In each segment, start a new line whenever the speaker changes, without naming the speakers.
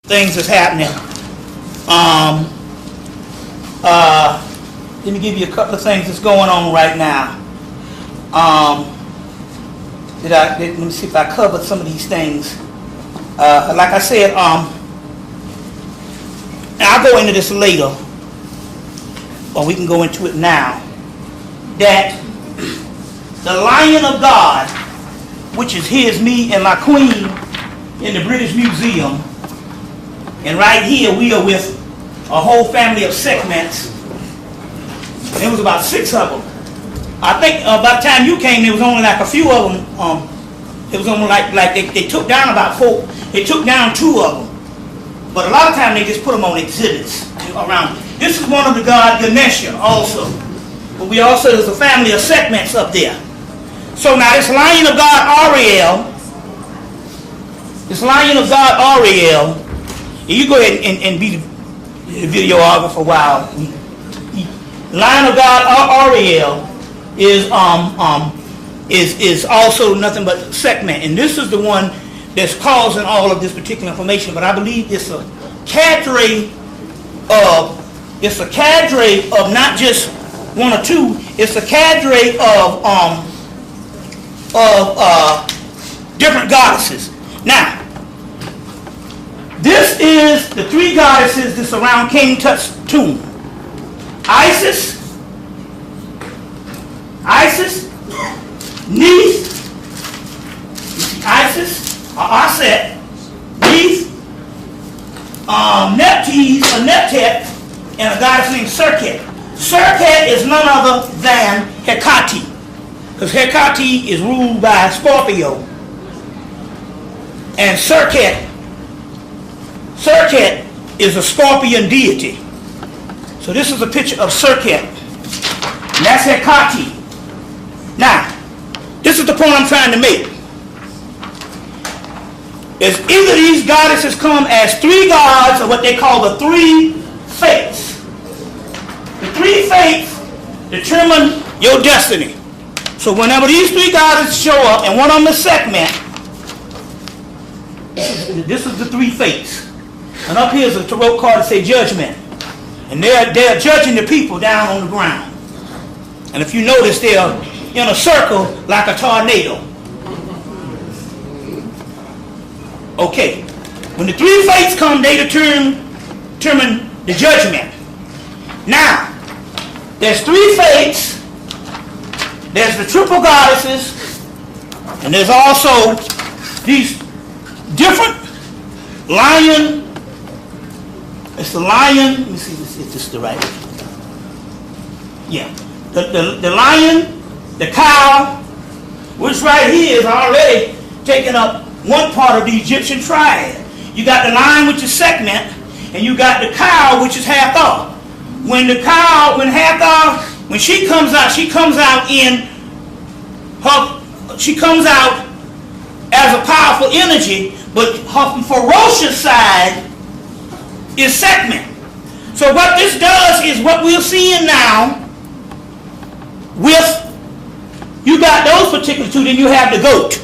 things that's happening. Let me give you a couple of things that's going on right now. Let me see if I covered some of these things. Like I said, and I'll go into this later, or we can go into it now, that the Lion of God, which is his, me, and my queen in the British Museum, and right here we are with a whole family of segments. There was about 6 of them. I think by the time you came, there was only like a few of them. It was only like they took down about 4. They took down 2 of them. But a lot of times they just put them on exhibits around. This is one of the god Ganesha also. But we also, there's a family of segments up there. So now this Lion of God Ariel, you go ahead and be the videographer for a while. Lion of God Ariel is also nothing but segment, and this is the one that's causing all of this particular information. But I believe it's a cadre of not just 1 or 2. It's a cadre of different goddesses. Now, this is the 3 goddesses that surround King Tut's tomb. Isis, Neith, Isis, or Aset, Neith, Nephthys, or Neptet, and a goddess named Serket. Serket is none other than Hecate, because Hecate is ruled by Scorpio, and Serket is a scorpion deity. So this is a picture of Serket, and that's Hecate. Now, this is the point I'm trying to make. Is either these goddesses come as 3 gods, or what they call the 3 fates. The 3 fates determine your destiny. So whenever these 3 goddesses show up, and one of them is segment, this is the 3 fates. And up here is a tarot card that says judgment. And they're judging the people down on the ground. And if you notice, they're in a circle like a tornado. Okay. When the 3 fates come, they determine the judgment. Now, there's 3 fates. There's the triple goddesses. And there's also these different lion. It's the lion. Let me see if this is the right one. Yeah. The lion, the cow, which right here is already taking up one part of the Egyptian triad. You got the lion, which is segment, and you got the cow, which is Hathor. When she comes out as a powerful energy, but her ferocious side is segment. So what this does is what we're seeing now with, you got those particular 2, then you have the goat.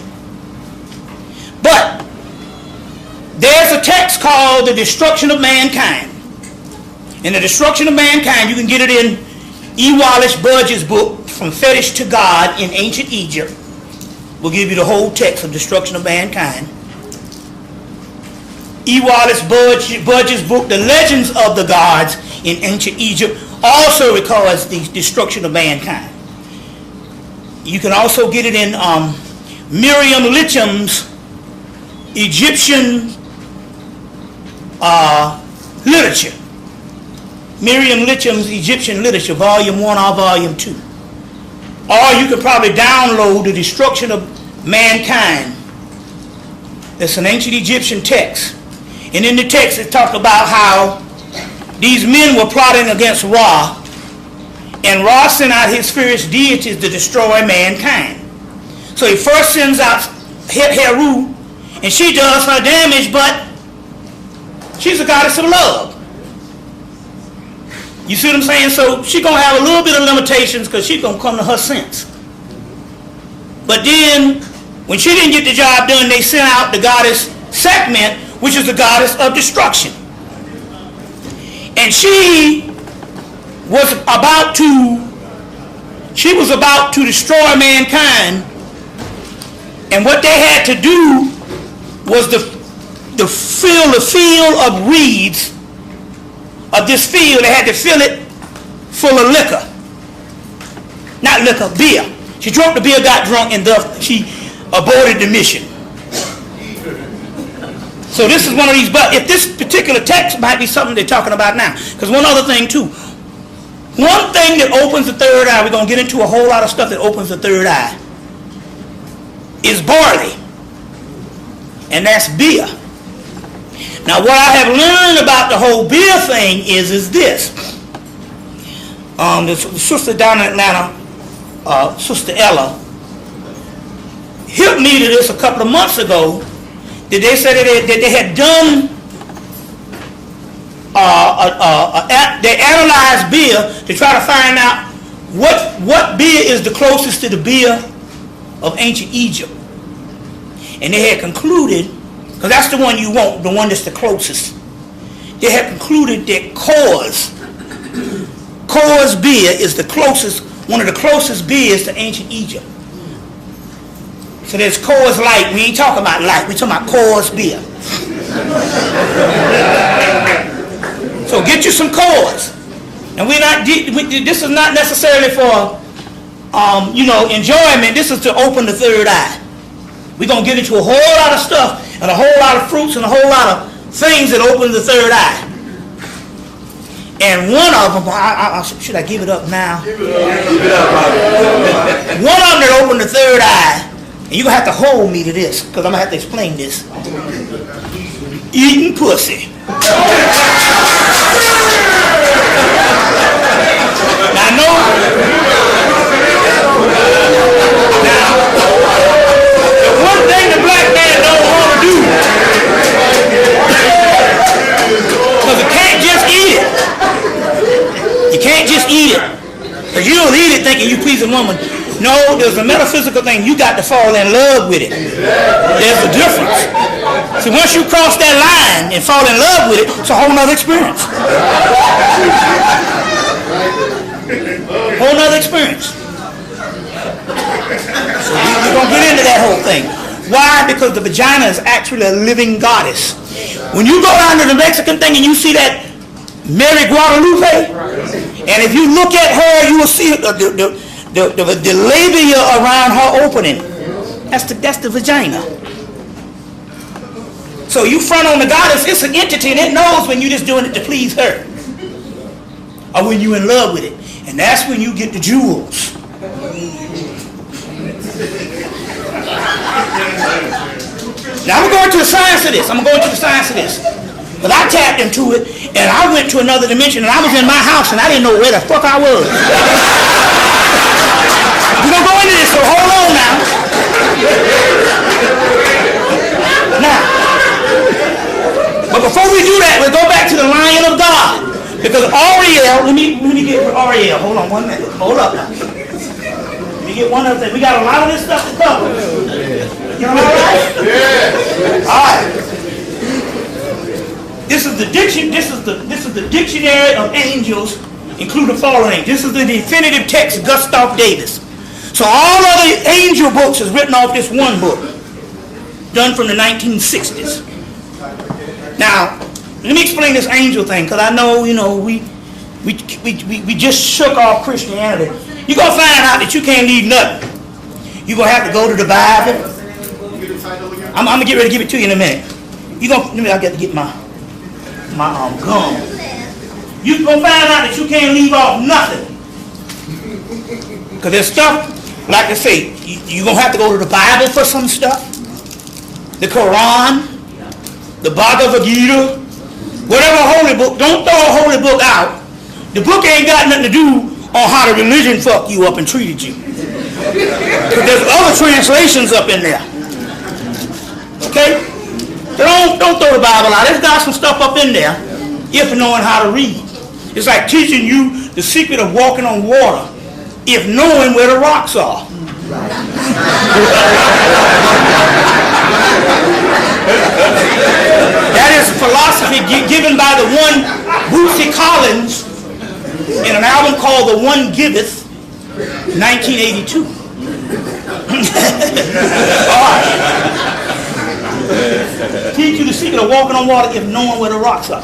But there's a text called The Destruction of Mankind. In The Destruction of Mankind, you can get it in E. Wallace Budge's book, From Fetish to God in Ancient Egypt. We'll give you the whole text of Destruction of Mankind. E. Wallace Budge's book, The Legends of the Gods in Ancient Egypt, also records the destruction of mankind. You can also get it in Miriam Litchum's Egyptian literature. Miriam Litchum's Egyptian literature, Volume 1 or Volume 2. Or you could probably download The Destruction of Mankind. It's an ancient Egyptian text. And in the text it talked about how these men were plotting against Ra, and Ra sent out his fierce deities to destroy mankind. So he first sends out Heru, and she does her damage, but she's a goddess of love. You see what I'm saying? So she's going to have a little bit of limitations because she's going to come to her sense. But then, when she didn't get the job done, they sent out the goddess Sekhmet, which is the goddess of destruction. And she was about to destroy mankind. And what they had to do was to fill the field of reeds of this field. They had to fill it full of liquor. Not liquor, beer. She drank the beer, got drunk, and thus she aborted the mission. So this is one of these, but if this particular text might be something they're talking about now. Because one other thing too. One thing that opens the third eye, we're going to get into a whole lot of stuff that opens the third eye, is barley. And that's beer. Now what I have learned about the whole beer thing is this. The sister down in Atlanta, Sister Ella, hit me to this a couple of months ago, that they said that they had done, they analyzed beer to try to find out what beer is the closest to the beer of ancient Egypt. And they had concluded, because that's the one you want, the one that's the closest. They had concluded that Coors beer is the closest, one of the closest beers to ancient Egypt. So there's Coors Light. We ain't talking about light. We're talking about Coors beer. So get you some Coors. And this is not necessarily for, enjoyment. This is to open the third eye. We're going to get into a whole lot of stuff and a whole lot of fruits and a whole lot of things that open the third eye. And one of them, should I give it up now? Give it up. One of them that opened the third eye, and you're going to have to hold me to this, because I'm going to have to explain this. Eating pussy. Now, the one thing the black man don't want to do, because you can't just eat it. You can't just eat it. Because you don't eat it thinking you pleasing woman. No, there's a metaphysical thing. You got to fall in love with it. There's a difference. See, once you cross that line and fall in love with it, it's a whole nother experience. Whole nother experience. So we're going to get into that whole thing. Why? Because the vagina is actually a living goddess. When you go down to the Mexican thing and you see that Mary Guadalupe, and if you look at her, you will see the labia around her opening. That's the vagina. So you front on the goddess, it's an entity, and it knows when you're just doing it to please her, or when you're in love with it. And that's when you get the jewels. Now I'm going to the science of this. But I tapped into it, and I went to another dimension, and I was in my house, and I didn't know where the fuck I was. We're going to go into this, so hold on now. But before we do that, we'll go back to the Lion of God. Because Ariel, let me get Ariel. Hold on 1 minute. Hold up now. Let me get one other thing. We got a lot of this stuff to cover. You all right? Yeah. All right. This is the dictionary of angels, including fallen angels. This is the definitive text, Gustav Davis. So all of the angel books is written off this one book, done from the 1960s. Now, let me explain this angel thing, because I know, we just shook off Christianity. You're going to find out that you can't leave nothing. You're going to have to go to the Bible. I'm going to get ready to give it to you in a minute. I got to get my gum. You're going to find out that you can't leave off nothing. Because there's stuff, like I say, you're going to have to go to the Bible for some stuff. The Quran, the Bhagavad Gita, whatever holy book. Don't throw a holy book out. The book ain't got nothing to do on how the religion fucked you up and treated you. There's other translations up in there. Okay? Don't throw the Bible out. There's got some stuff up in there if knowing how to read. It's like teaching you the secret of walking on water if knowing where the rocks are. given by the one Bootsy Collins in an album called The One Giveth, 1982. All right. Teach you the secret of walking on water if knowing where the rocks are.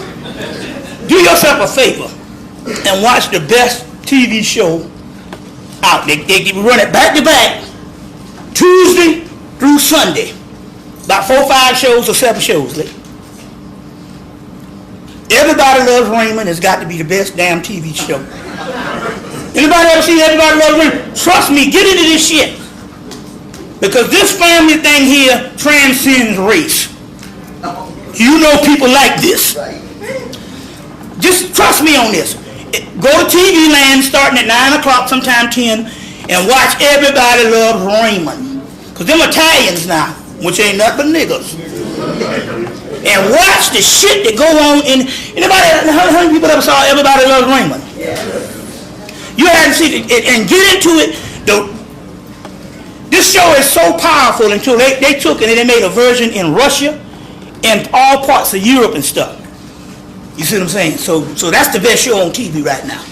Do yourself a favor and watch the best TV show out. They run it back to back, Tuesday through Sunday. About 4 or 5 shows or 7 shows. Everybody Loves Raymond has got to be the best damn TV show. Anybody ever seen Everybody Loves Raymond? Trust me, get into this shit. Because this family thing here transcends race. You know people like this. Just trust me on this. Go to TV Land starting at 9 o'clock, sometime 10, and watch Everybody Loves Raymond. Because them Italians now, which ain't nothing but niggas. And watch the shit that go on in... How many people ever saw Everybody Loves Raymond? You hadn't seen it. And get into it. This show is so powerful until they took it and they made a version in Russia and all parts of Europe and stuff. You see what I'm saying? So that's the best show on TV right now.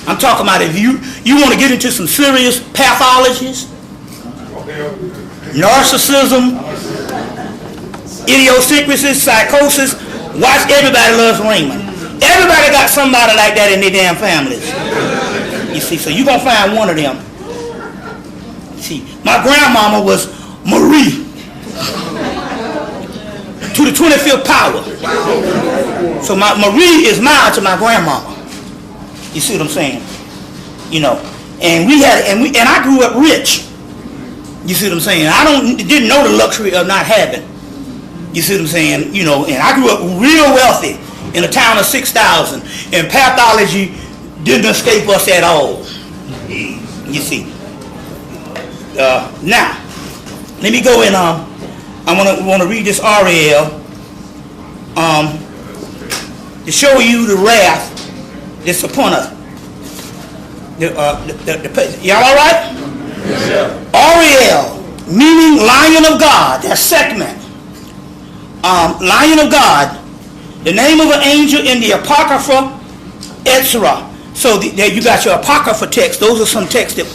I'm talking about if you want to get into some serious pathologies, narcissism, idiosyncrasies, psychosis, watch Everybody Loves Raymond. Everybody got somebody like that in their damn families. You see, so you're going to find one of them. See, my grandmama was Marie to the 25th power. So my Marie is mine to my grandmama. You see what I'm saying? You know, and I grew up rich. You see what I'm saying? Didn't know the luxury of not having. You see what I'm saying? You know, and I grew up real wealthy in a town of 6,000, and pathology didn't escape us at all. You see. Now, let me go in. I want to read this Ariel to show you the wrath that's upon us. Y'all all right?
Yes, sir.
Ariel, meaning Lion of God. That's Sekhmet. Lion of God. The name of an angel in the Apocrypha Ezra. So there you got your Apocrypha text. Those are some texts that...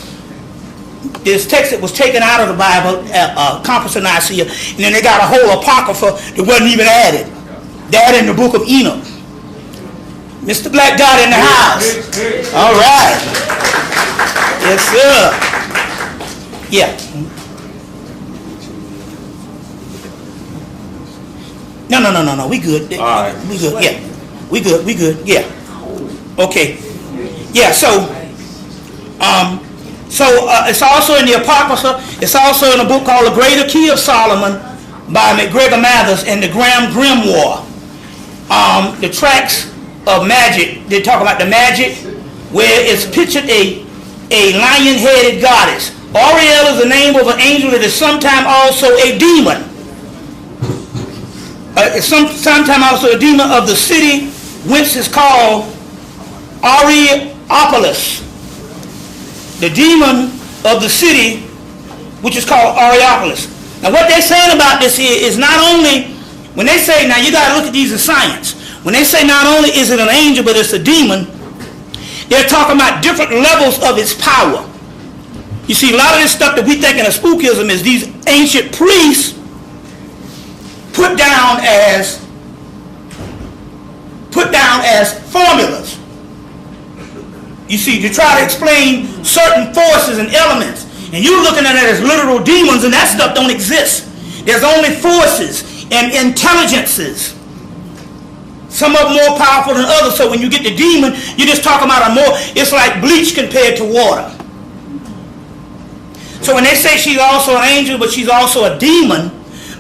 There's text that was taken out of the Bible, Conference of Nicaea, and then they got a whole Apocrypha that wasn't even added. That in the book of Enoch. Mr. Black Dot in the house. All right. Yes, sir. Yeah. No. We good.
All right.
We good. Yeah. We good. Yeah. Okay. Yeah. So it's also in the Apocrypha. It's also in a book called The Greater Key of Solomon by McGregor Mathers and the Graham Grimoire. The tracks of magic, they talk about the magic where it's pictured a lion-headed goddess. Ariel is the name of an angel that is sometimes also a demon. Sometimes also a demon of the city whence is called Areopolis. The demon of the city, which is called Areopolis. Now what they're saying about this here is not only, when they say, now you got to look at these in science, when they say not only is it an angel, but it's a demon, they're talking about different levels of its power. You see, a lot of this stuff that we think in a spookism is these ancient priests put down as formulas. You see, to try to explain certain forces and elements. And you're looking at it as literal demons, and that stuff don't exist. There's only forces and intelligences. Some of them more powerful than others. So when you get the demon, you're just talking about it's like bleach compared to water. So when they say she's also an angel, but she's also a demon,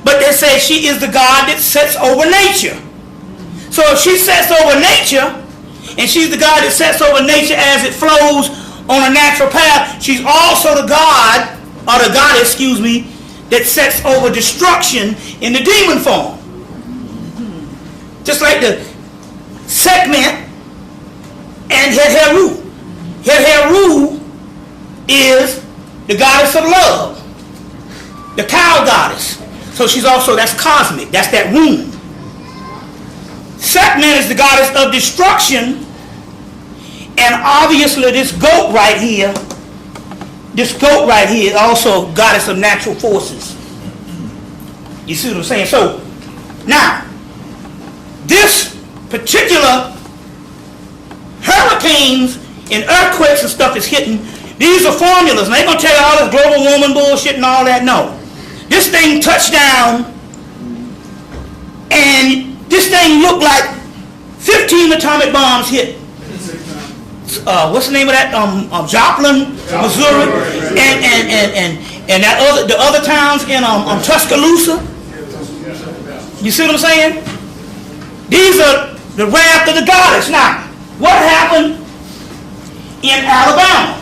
but they say she is the God that sets over nature. So if she sets over nature, and she's the God that sets over nature as it flows on a natural path, she's also the God, or the goddess, that sets over destruction in the demon form. Just like the Sekhmet and Heru. Heru is the goddess of love, the cow goddess. So she's also, that's cosmic, that's that womb. Sekhmet is the goddess of destruction. And obviously this goat right here is also goddess of natural forces. You see what I'm saying? So, now, this particular hurricanes and earthquakes and stuff is hitting. These are formulas. And they're going to tell you all this global warming bullshit and all that. No. This thing touched down, and this thing looked like 15 atomic bombs hit. What's the name of that? Joplin, Missouri, and the other towns in Tuscaloosa. You see what I'm saying? These are the wrath of the goddess. Now, what happened in Alabama?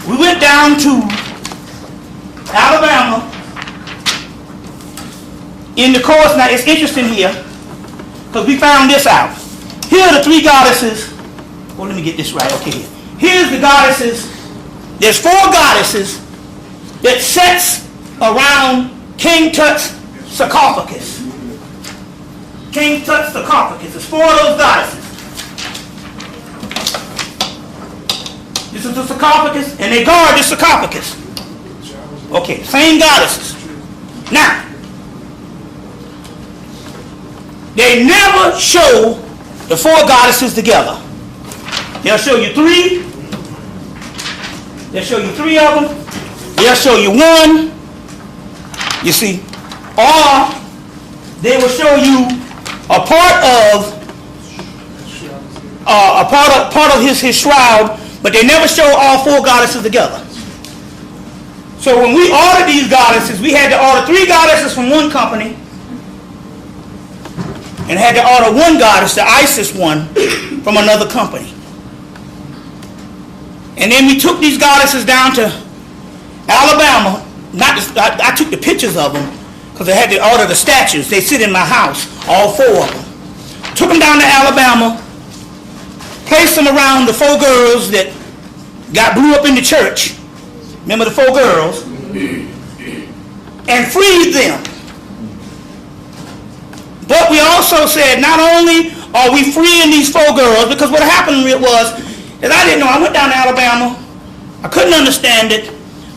We went down to Alabama in the course. Now, it's interesting here because we found this out. Here are the three goddesses. Well, let me get this right. Okay, here's the goddesses. There's four goddesses that sets around King Tut's sarcophagus. King Tut's sarcophagus. There's four of those goddesses. This is the sarcophagus, and they guard the sarcophagus. Okay, same goddesses. Now, they never show the four goddesses together. They'll show you three. They'll show you three of them. They'll show you one. You see, or they will show you a part of his shroud, but they never show all four goddesses together. So when we ordered these goddesses, we had to order three goddesses from one company and had to order one goddess, the Isis one, from another company. And then we took these goddesses down to Alabama. I took the pictures of them because I had to order the statues. They sit in my house, all four of them. Took them down to Alabama, placed them around the four girls that got blew up in the church. Remember the four girls? And freed them. But we also said, not only are we freeing these four girls, because what happened was, is I didn't know. I went down to Alabama. I couldn't understand it.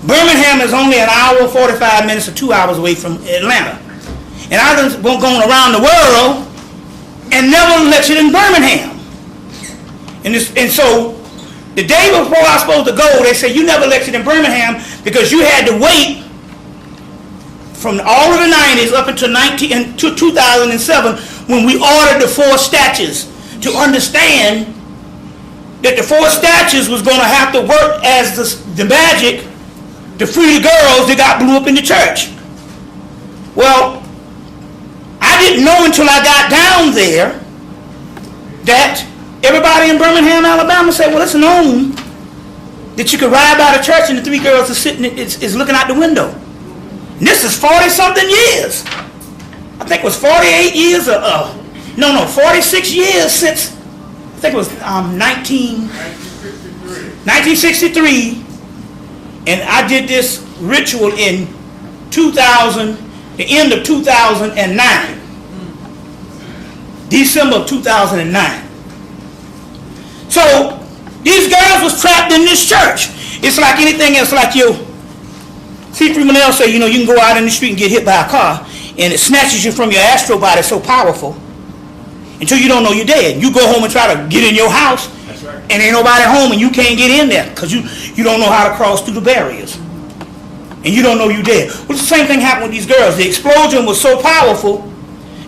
Birmingham is only an hour, 45 minutes, or 2 hours away from Atlanta. And I was going around the world and never lectured in Birmingham. And so the day before I was supposed to go, they said, you never lectured in Birmingham because you had to wait from all of the 90s up until 2007 when we ordered the four statues to understand that the four statues was going to have to work as the magic to free the girls that got blew up in the church. Well, I didn't know until I got down there that everybody in Birmingham, Alabama said, well, it's known that you could ride by the church and the three girls are sitting, is looking out the window. And this is 40-something years. I think it was 48 years 46 years since, I think it was 1963. And I did this ritual in 2000, the end of 2009. December of 2009. So, these girls was trapped in this church. It's like anything else, like you. C3 Manel say, you can go out in the street and get hit by a car, and it snatches you from your astral body so powerful until you don't know you're dead. You go home and try to get in your house, that's right, and ain't nobody home, and you can't get in there because you don't know how to cross through the barriers. And you don't know you're dead. Well, the same thing happened with these girls. The explosion was so powerful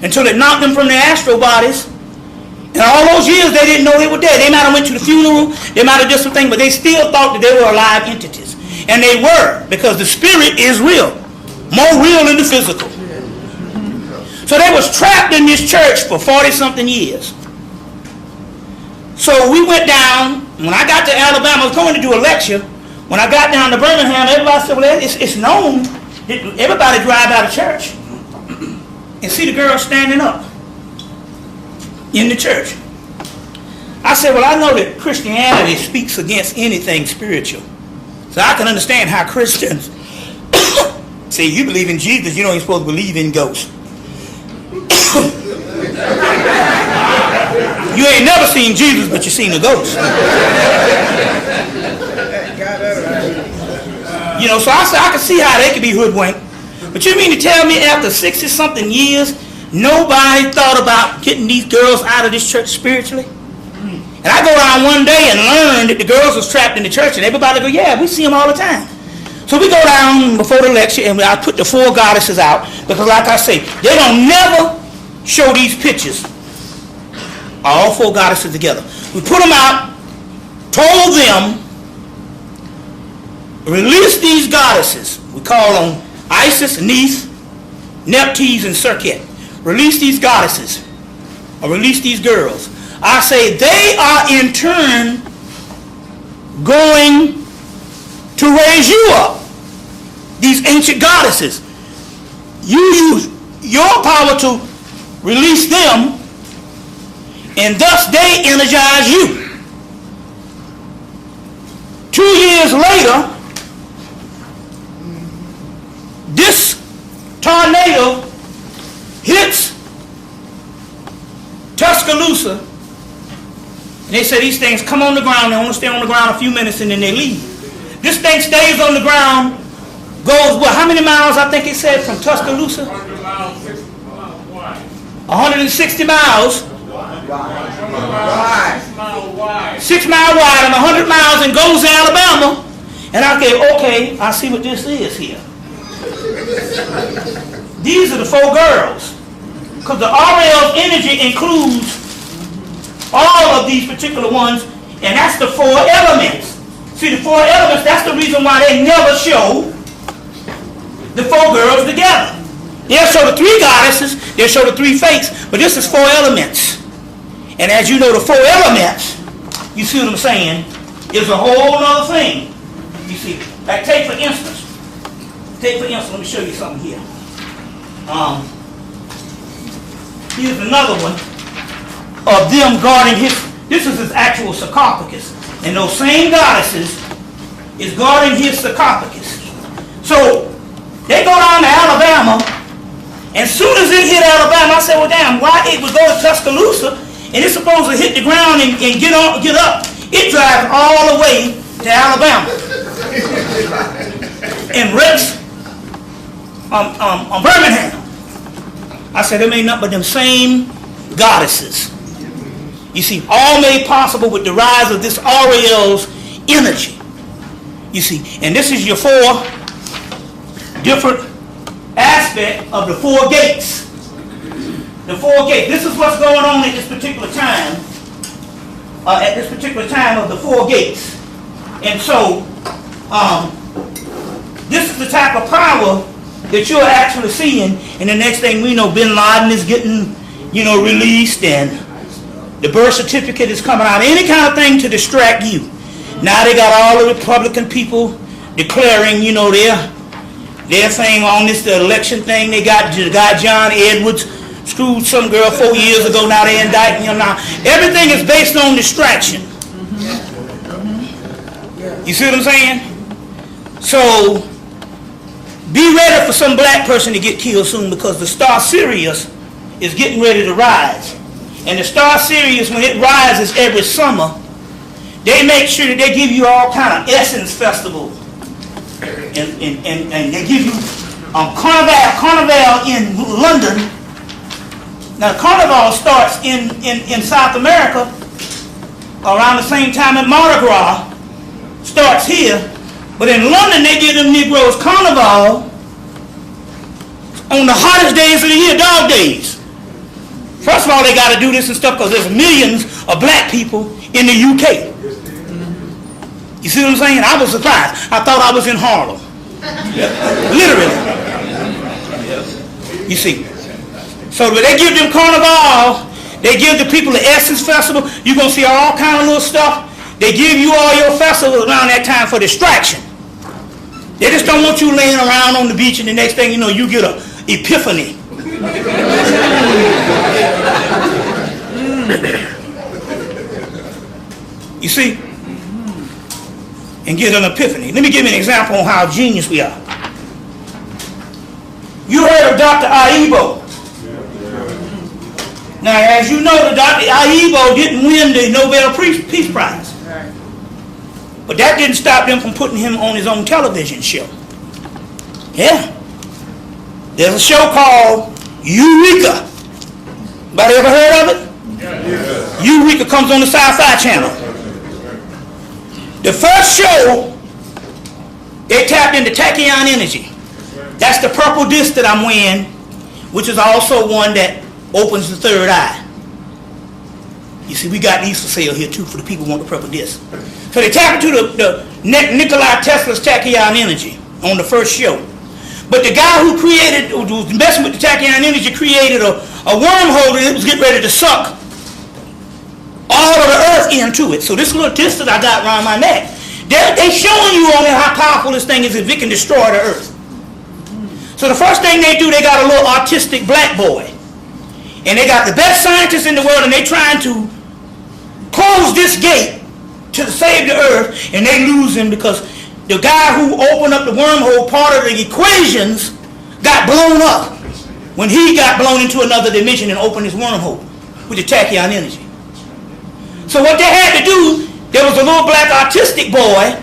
until it knocked them from their astral bodies. And all those years, they didn't know they were dead. They might have went to the funeral, they might have done something, but they still thought that they were alive entities. And they were, because the spirit is real. More real than the physical. So they was trapped in this church for 40-something years. So we went down. When I got to Alabama, I was going to do a lecture. When I got down to Birmingham, everybody said, well, it's known that everybody drive out of church and see the girl standing up in the church. I said, well, I know that Christianity speaks against anything spiritual. So I can understand how Christians See, you believe in Jesus, you don't even supposed to believe in ghosts. You ain't never seen Jesus, but you seen a ghost. You know, so I can see how they could be hoodwinked. But you mean to tell me after 60-something years, nobody thought about getting these girls out of this church spiritually? And I go around one day and learn that the girls was trapped in the church, and everybody go, yeah, we see them all the time. So we go down before the lecture, and I put the 4 goddesses out, because like I say, they don't never show these pictures, all 4 goddesses together. We put them out, told them, release these goddesses. We call them Isis, Neith, Nephthys, and Serket. Release these goddesses, or release these girls. I say they are in turn going to raise you up, these ancient goddesses. You use your power to release them, and thus they energize you. 2 years later, this tornado hits Tuscaloosa, and they say these things come on the ground. They only stay on the ground a few minutes and then they leave. This thing stays on the ground, goes, well, how many miles I think it said from Tuscaloosa?
100 miles, 6 miles wide.
160 miles.
6 miles wide.
6 miles wide and 100 miles, and goes to Alabama. And I go, okay, I see what this is here. These are the 4 girls. Because the RL energy includes all of these particular ones, and that's the 4 elements. See, the 4 elements, that's the reason why they never show the 4 girls together. They'll show the 3 goddesses, they'll show the 3 fakes, but this is 4 elements. And as you know, the 4 elements, you see what I'm saying, is a whole other thing. You see, like take for instance, let me show you something here. Here's another one of them guarding this is his actual sarcophagus. And those same goddesses is guarding his sarcophagus. So, they go down to Alabama, and as soon as it hit Alabama, I said, well, damn, why it would go to Tuscaloosa, and it's supposed to hit the ground and get up. It drives all the way to Alabama. And wrecks on Birmingham. I said, them ain't nothing but them same goddesses. You see, all made possible with the rise of this Aureol's energy. You see, and this is your 4 different aspects of the 4 gates. The 4 gates. This is what's going on at this particular time. Of the 4 gates. And so, this is the type of power that you're actually seeing. And the next thing we know, Bin Laden is getting, released, and the birth certificate is coming out. Any kind of thing to distract you. Now they got all the Republican people declaring, their thing on this, the election thing. They got John Edwards, screwed some girl 4 years ago. Now they're indicting him now. Everything is based on distraction. You see what I'm saying? So, be ready for some black person to get killed soon, because the star Sirius is getting ready to rise. And the star Sirius, when it rises every summer, they make sure that they give you all kind of essence festival. And they give you Carnival in London. Now Carnival starts in South America around the same time that Mardi Gras starts here. But in London they give them Negroes Carnival on the hottest days of the year, dog days. First of all, they got to do this and stuff because there's millions of black people in the UK. You see what I'm saying? I was surprised. I thought I was in Harlem. Literally. You see. So when they give them Carnival, they give the people the Essence Festival. You're going to see all kind of little stuff. They give you all your festivals around that time for distraction. They just don't want you laying around on the beach, and the next thing you know, you get an epiphany. You see? And get an epiphany. Let me give you an example on how genius we are. You heard of Dr. Aibo. Now, as you know, Dr. Aibo didn't win the Nobel Peace Prize. But that didn't stop them from putting him on his own television show. Yeah. There's a show called Eureka. Anybody ever heard of it? Yes. Eureka comes on the Sci-Fi Channel. The first show, they tapped into tachyon energy. That's the purple disc that I'm wearing, which is also one that opens the third eye. You see, we got these for sale here too for the people who want the purple disc. So they tapped into the Nikola Tesla's tachyon energy on the first show. But the guy who was messing with the tachyon energy created a wormhole that was getting ready to suck all of the earth into it. So this little disc that I got around my neck, they showing you on there how powerful this thing is if it can destroy the earth. So the first thing they do, they got a little autistic black boy. And they got the best scientists in the world, and they trying to close this gate to save the earth, and they lose him because the guy who opened up the wormhole, part of the equations, got blown up when he got blown into another dimension and opened his wormhole with the tachyon energy. So what they had to do, there was a little black autistic boy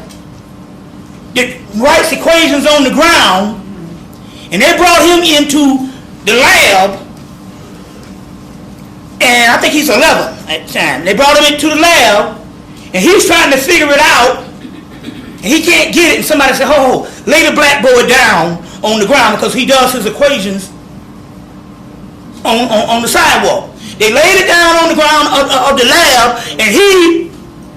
that writes equations on the ground, and they brought him into the lab, and I think he's 11 at the time. They brought him into the lab, and he's trying to figure it out, and he can't get it, and somebody said, oh, lay the black boy down on the ground because he does his equations on the sidewalk. They laid it down on the ground of the lab, and he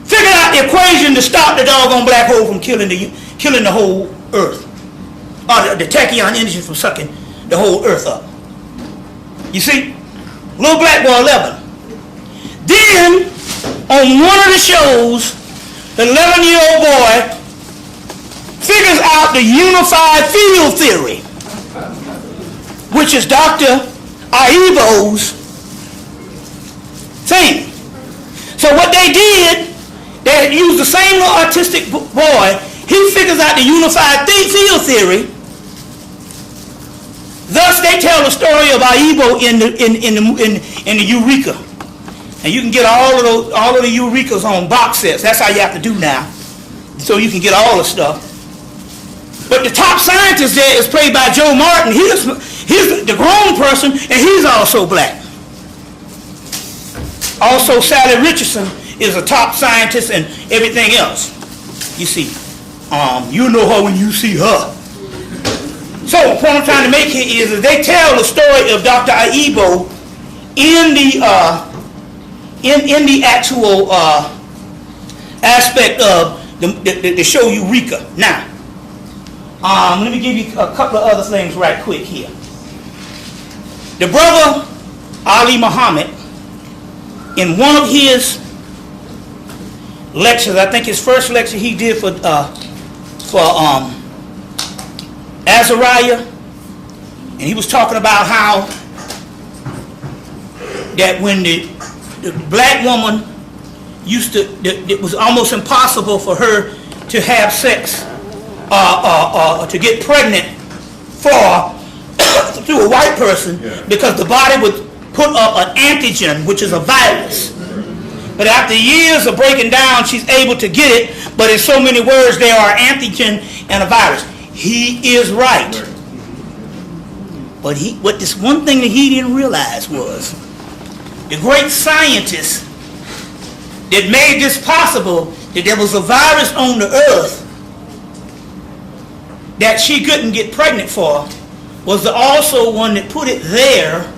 figured out the equation to stop the doggone black hole from killing the whole earth. Or the tachyon energy from sucking the whole earth up. You see? Little black boy 11. Then, on one of the shows, the 11-year-old boy figures out the unified field theory, which is Dr. Aibo's thing. So what they did, they used the same little autistic boy. He figures out the unified field theory. Thus, they tell the story of Aibo in the Eureka, and you can get all of the Eurekas on box sets. That's how you have to do now, so you can get all the stuff. But the top scientist there is played by Joe Martin. He's the grown person, and he's also black. Also, Sally Richardson is a top scientist and everything else. You see, you know her when you see her. So the point I'm trying to make here is that they tell the story of Dr. Aibo in the actual aspect of the show Eureka. Now, let me give you a couple of other things right quick here. The brother Ali Muhammad, in one of his lectures, I think his first lecture he did for Azariah, and he was talking about how that when the black woman it was almost impossible for her to have sex to get pregnant through a white person, because the body would put up an antigen, which is a virus. But after years of breaking down, she's able to get it, but in so many words, there are antigen and a virus. He is right. But this one thing that he didn't realize was the great scientist that made this possible, that there was a virus on the earth that she couldn't get pregnant for, was also one that put it there,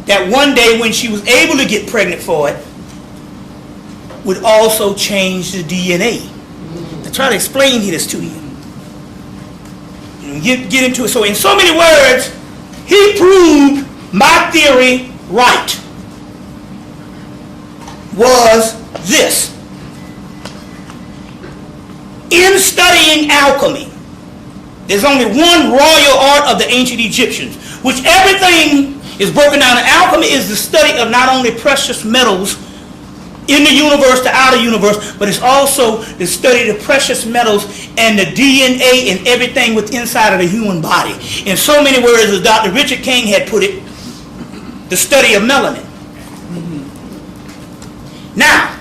that one day when she was able to get pregnant for it, would also change the DNA. I try to explain this to you. Get into it. So in so many words, he proved my theory right. Was this: in studying alchemy, there's only one royal art of the ancient Egyptians, which everything is broken down. And alchemy is the study of not only precious metals in the universe, the outer universe, but it's also the study of the precious metals and the DNA and everything within inside of the human body. In so many words, as Dr. Richard King had put it, the study of melanin. Now,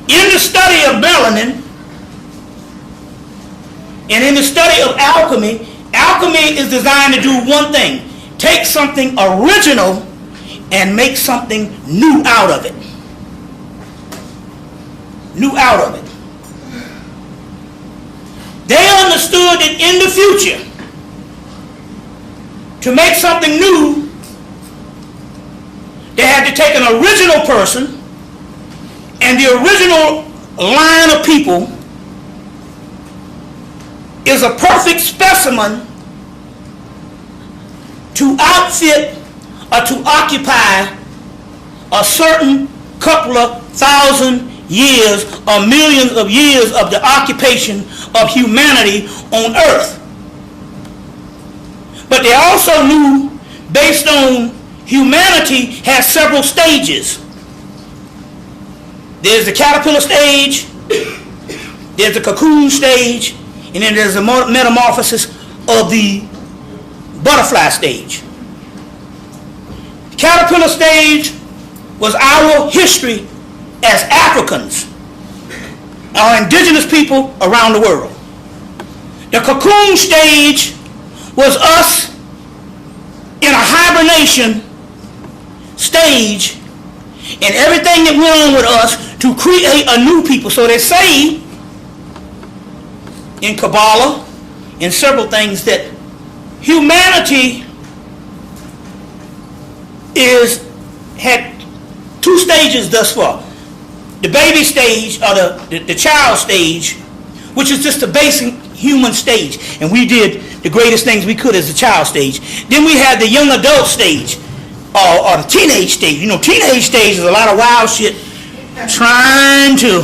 in the study of melanin and in the study of alchemy, alchemy is designed to do one thing: take something original and make something new out of it. New out of it. They understood that in the future, to make something new, they had to take an original person, and the original line of people is a perfect specimen to outfit or to occupy a certain couple of thousand years or millions of years of the occupation of humanity on earth. But they also knew, based on humanity has several stages. There's the caterpillar stage, there's the cocoon stage, and then there's the metamorphosis of the butterfly stage. The caterpillar stage was our history as Africans, our indigenous people around the world. The cocoon stage was us in a hibernation stage, and everything that went on with us to create a new people. So they say in Kabbalah, in several things, that humanity had two stages thus far. The baby stage, or the child stage, which is just the basic human stage, and we did the greatest things we could as the child stage. Then we had the young adult stage, or the teenage stage. You know, teenage stage is a lot of wild shit, trying to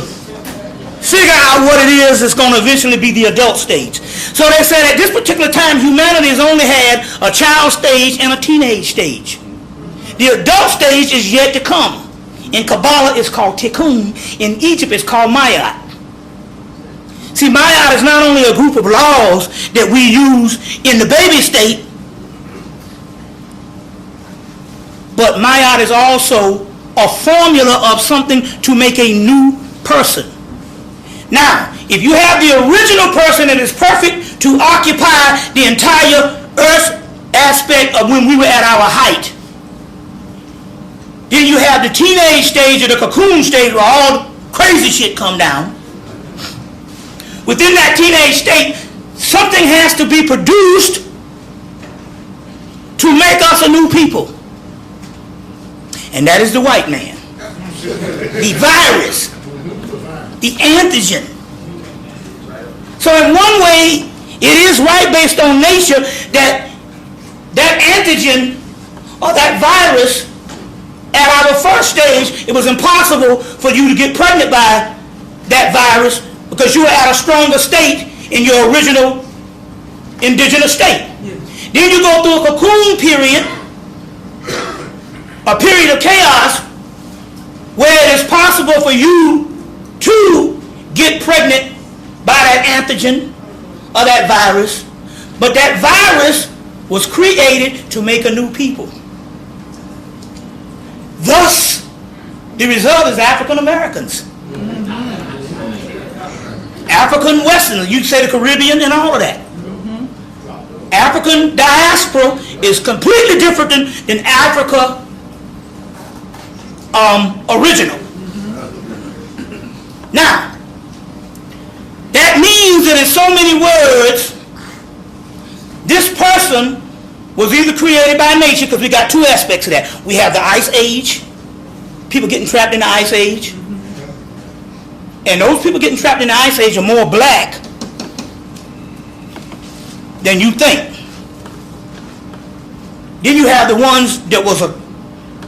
figure out what it is that's going to eventually be the adult stage. So they said at this particular time, humanity has only had a child stage and a teenage stage. The adult stage is yet to come. In Kabbalah, it's called Tikkun. In Egypt, it's called Mayat. See, Mayat is not only a group of laws that we use in the baby state, but Mayat is also a formula of something to make a new person. Now, if you have the original person that is perfect to occupy the entire earth aspect of when we were at our height, then you have the teenage stage or the cocoon stage where all the crazy shit come down. Within that teenage state, something has to be produced to make us a new people. And that is the white man. The virus. The antigen. So in one way, it is right based on nature that that antigen or that virus, at our first stage, it was impossible for you to get pregnant by that virus because you were at a stronger state in your original indigenous state. Yes. Then you go through a cocoon period, a period of chaos, where it is possible for you to get pregnant by that antigen or that virus, but that virus was created to make a new people. Thus, the result is African Americans. African Westerners, you'd say the Caribbean and all of that. African diaspora is completely different than Africa original. Now, that means that in so many words, this person was either created by nature, because we got two aspects of that. We have the Ice Age, people getting trapped in the Ice Age. And those people getting trapped in the Ice Age are more black than you think. Then you have the ones that was a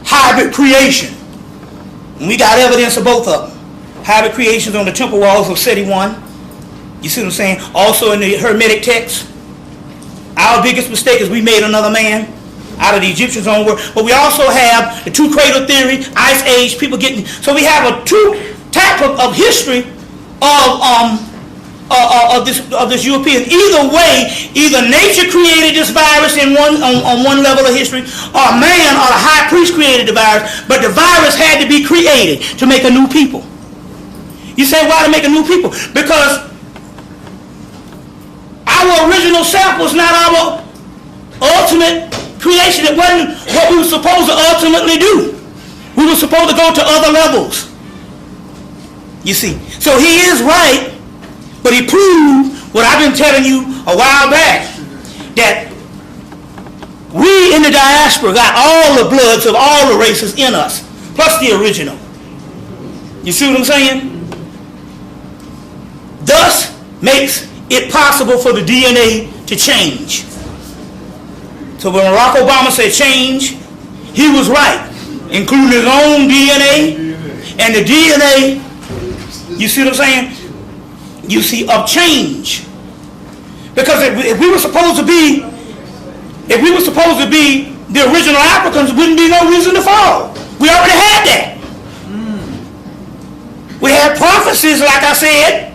hybrid creation. And we got evidence of both of them. Hybrid creations on the temple walls of City 1. You see what I'm saying? Also in the Hermetic text. Our biggest mistake is we made another man. out of the Egyptians' own word. But we also have the two cradle theory, ice age, people getting. So we have a two type of history of this European. Either way, either nature created this virus on one level of history, or man or the high priest created the virus. But the virus had to be created to make a new people. You say, why to make a new people? Because our original self was not our ultimate creation. It wasn't what we were supposed to ultimately do. We were supposed to go to other levels. You see. So he is right, but he proved what I've been telling you a while back, that we in the diaspora got all the bloods of all the races in us, plus the original. You see what I'm saying? Thus makes it possible for the DNA to change. So when Barack Obama said change, he was right, including his own DNA and the DNA, you see what I'm saying? You see, of change. Because if we were supposed to be the original Africans, wouldn't be no reason to fall. We already had that. We had prophecies, like I said,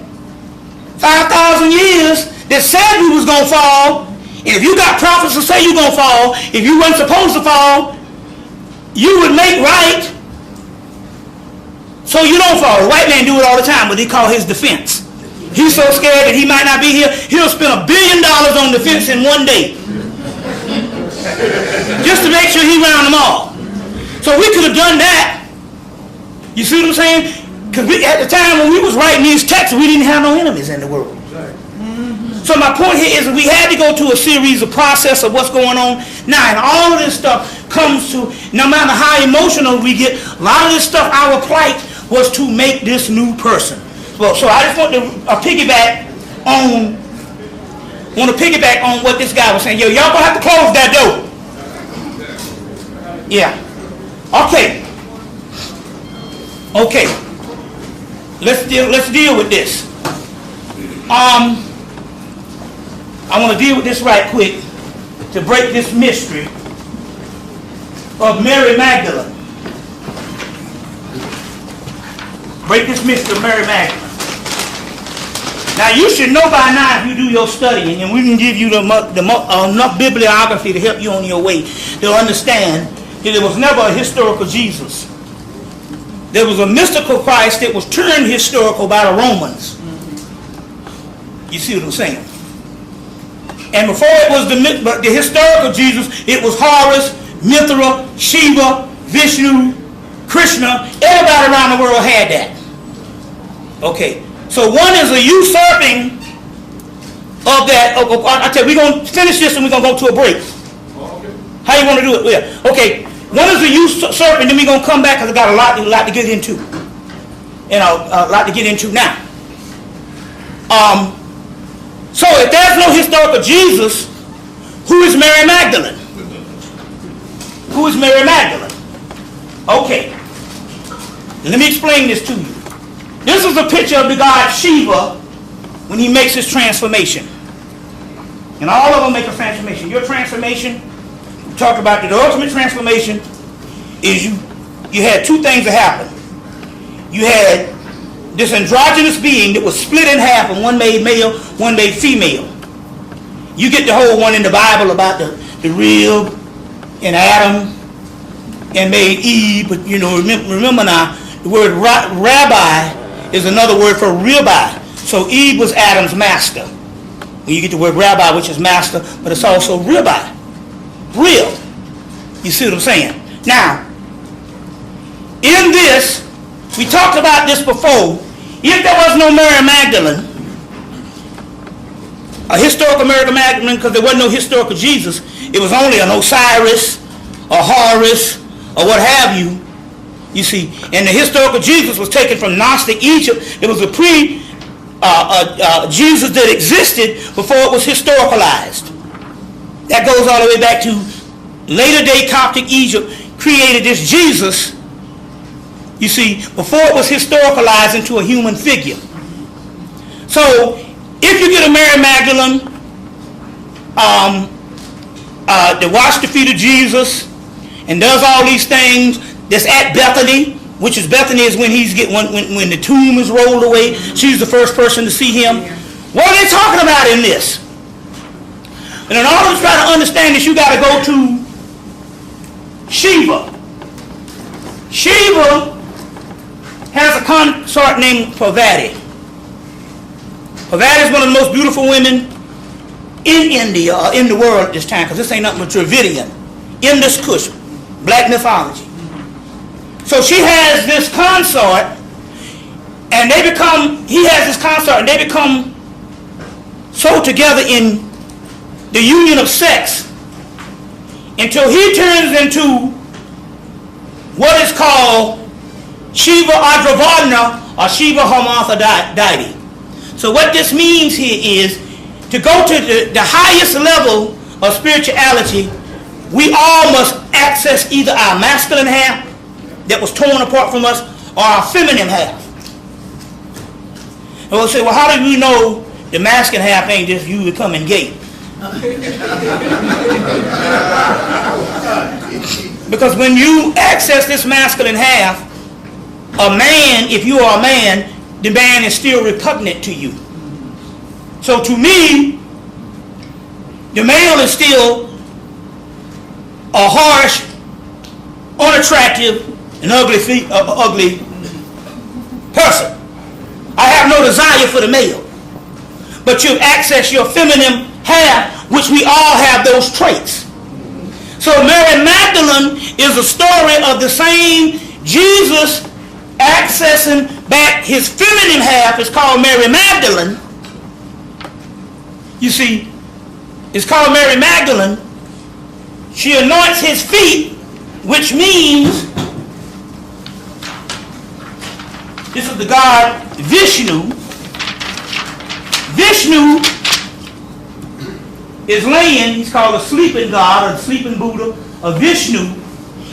5,000 years that said we was going to fall. And if you got prophets that say you're going to fall, if you weren't supposed to fall, you would make right so you don't fall. The white man do it all the time, but they call his defense. He's so scared that he might not be here, he'll spend $1 billion on defense in one day. Just to make sure he round them all. So we could have done that. You see what I'm saying? Because at the time when we was writing these texts, we didn't have no enemies in the world. So my point here is that we had to go to a series of process of what's going on now, and all of this stuff comes to, no matter how emotional we get, a lot of this stuff, our plight was to make this new person. Well, so I just want to piggyback on what this guy was saying. Yo, y'all gonna have to close that door. Yeah. Okay. Let's deal with this. I want to deal with this right quick to break this mystery of Mary Magdalene. Break this mystery of Mary Magdalene. Now you should know by now, if you do your studying, and we can give you enough bibliography to help you on your way, to understand that there was never a historical Jesus. There was a mystical Christ that was turned historical by the Romans. You see what I'm saying? And before it was the historical Jesus, it was Horus, Mithra, Shiva, Vishnu, Krishna. Everybody around the world had that. Okay. So one is a usurping of that. I tell you, we're going to finish this and we're going to go to a break. How you want to do it? Yeah. Okay. One is a usurping, then we're going to come back because I got a lot to get into. A lot to get into now. So if there's no historical Jesus, who is Mary Magdalene? Who is Mary Magdalene? Okay. Let me explain this to you. This is a picture of the god Shiva when he makes his transformation. And all of them make a transformation. Your transformation, we talked about the ultimate transformation, is you had two things that happened. You had this androgynous being that was split in half, and one made male, one made female. You get the whole one in the Bible about the rib and Adam and made Eve, but remember now, the word rabbi is another word for ribeye. So Eve was Adam's master. When you get the word rabbi, which is master, but it's also ribeye. Real. You see what I'm saying? Now, in this, we talked about this before. If there was no Mary Magdalene, a historical Mary Magdalene, because there wasn't no historical Jesus, it was only an Osiris, a Horus, or what have you. You see, and the historical Jesus was taken from Gnostic Egypt. It was a Jesus that existed before it was historicalized. That goes all the way back to later day Coptic Egypt created this Jesus, you see, before it was historicalized into a human figure. So, if you get a Mary Magdalene, that washed the feet of Jesus and does all these things. That's at Bethany, which is Bethany is when when the tomb is rolled away. She's the first person to see him. What are they talking about in this? And in order to try to understand this, you got to go to Sheba. Sheba has a consort named Parvati. Parvati is one of the most beautiful women in India, or in the world at this time, because this ain't nothing but Dravidian, Indus Kush, black mythology. So she has this consort, and he has this consort, and they become so together in the union of sex until he turns into what is called Shiva Agravardhana or Shiva Hermaphrodite. So what this means here is to go to the highest level of spirituality, we all must access either our masculine half that was torn apart from us or our feminine half. And we'll say, well, how do we know the masculine half ain't just you becoming gay? Because when you access this masculine half, a man, if you are a man, the man is still repugnant to you. So to me, the male is still a harsh, unattractive, and ugly person. I have no desire for the male. But you access your feminine half, which we all have those traits. So Mary Magdalene is a story of the same Jesus accessing back his feminine half. Is called Mary Magdalene. You see, it's called Mary Magdalene. She anoints his feet, which means this is the god Vishnu. Vishnu is laying, he's called the sleeping god or the sleeping Buddha of Vishnu.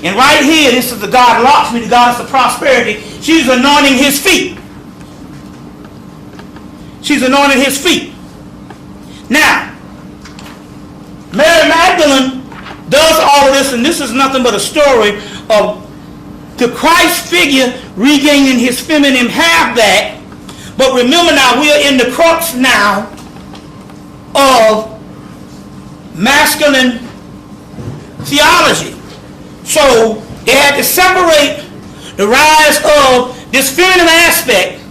And right here, this is the god Lakshmi, the goddess of prosperity. She's anointing his feet. She's anointing his feet. Now, Mary Magdalene does all of this, and this is nothing but a story of the Christ figure regaining his feminine half back. But remember now, we are in the crux now of masculine theology. So they had to separate the rise of this feminine aspect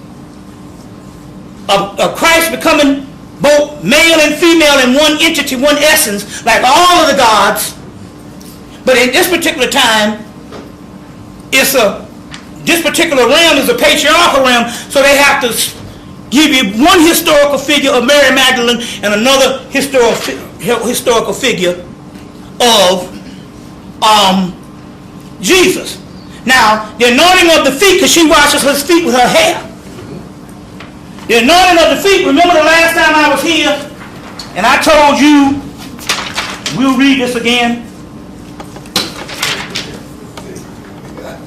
of Christ becoming both male and female in one entity, one essence, like all of the gods. But in this particular time, this particular realm is a patriarchal realm, so they have to give you one historical figure of Mary Magdalene and another historical figure of Jesus. Now, the anointing of the feet, because she washes her feet with her hair. The anointing of the feet, remember the last time I was here, and I told you, we'll read this again.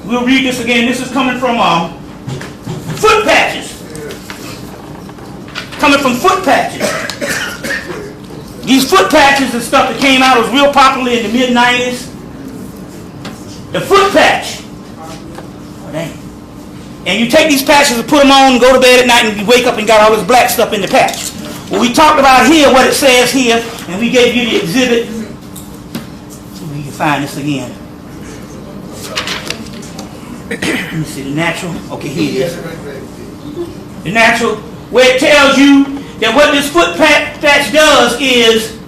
We'll read this again. This is coming from foot patches. Coming from foot patches. These foot patches and stuff that came out was real popular in the mid-90s. The foot patch. Oh, dang. And you take these patches and put them on and go to bed at night and you wake up and got all this black stuff in the patch. Well, we talked about here what it says here, and we gave you the exhibit. So we can find this again. Let me see, the natural. Okay, here it is. The natural, where it tells you that what this foot patch does is,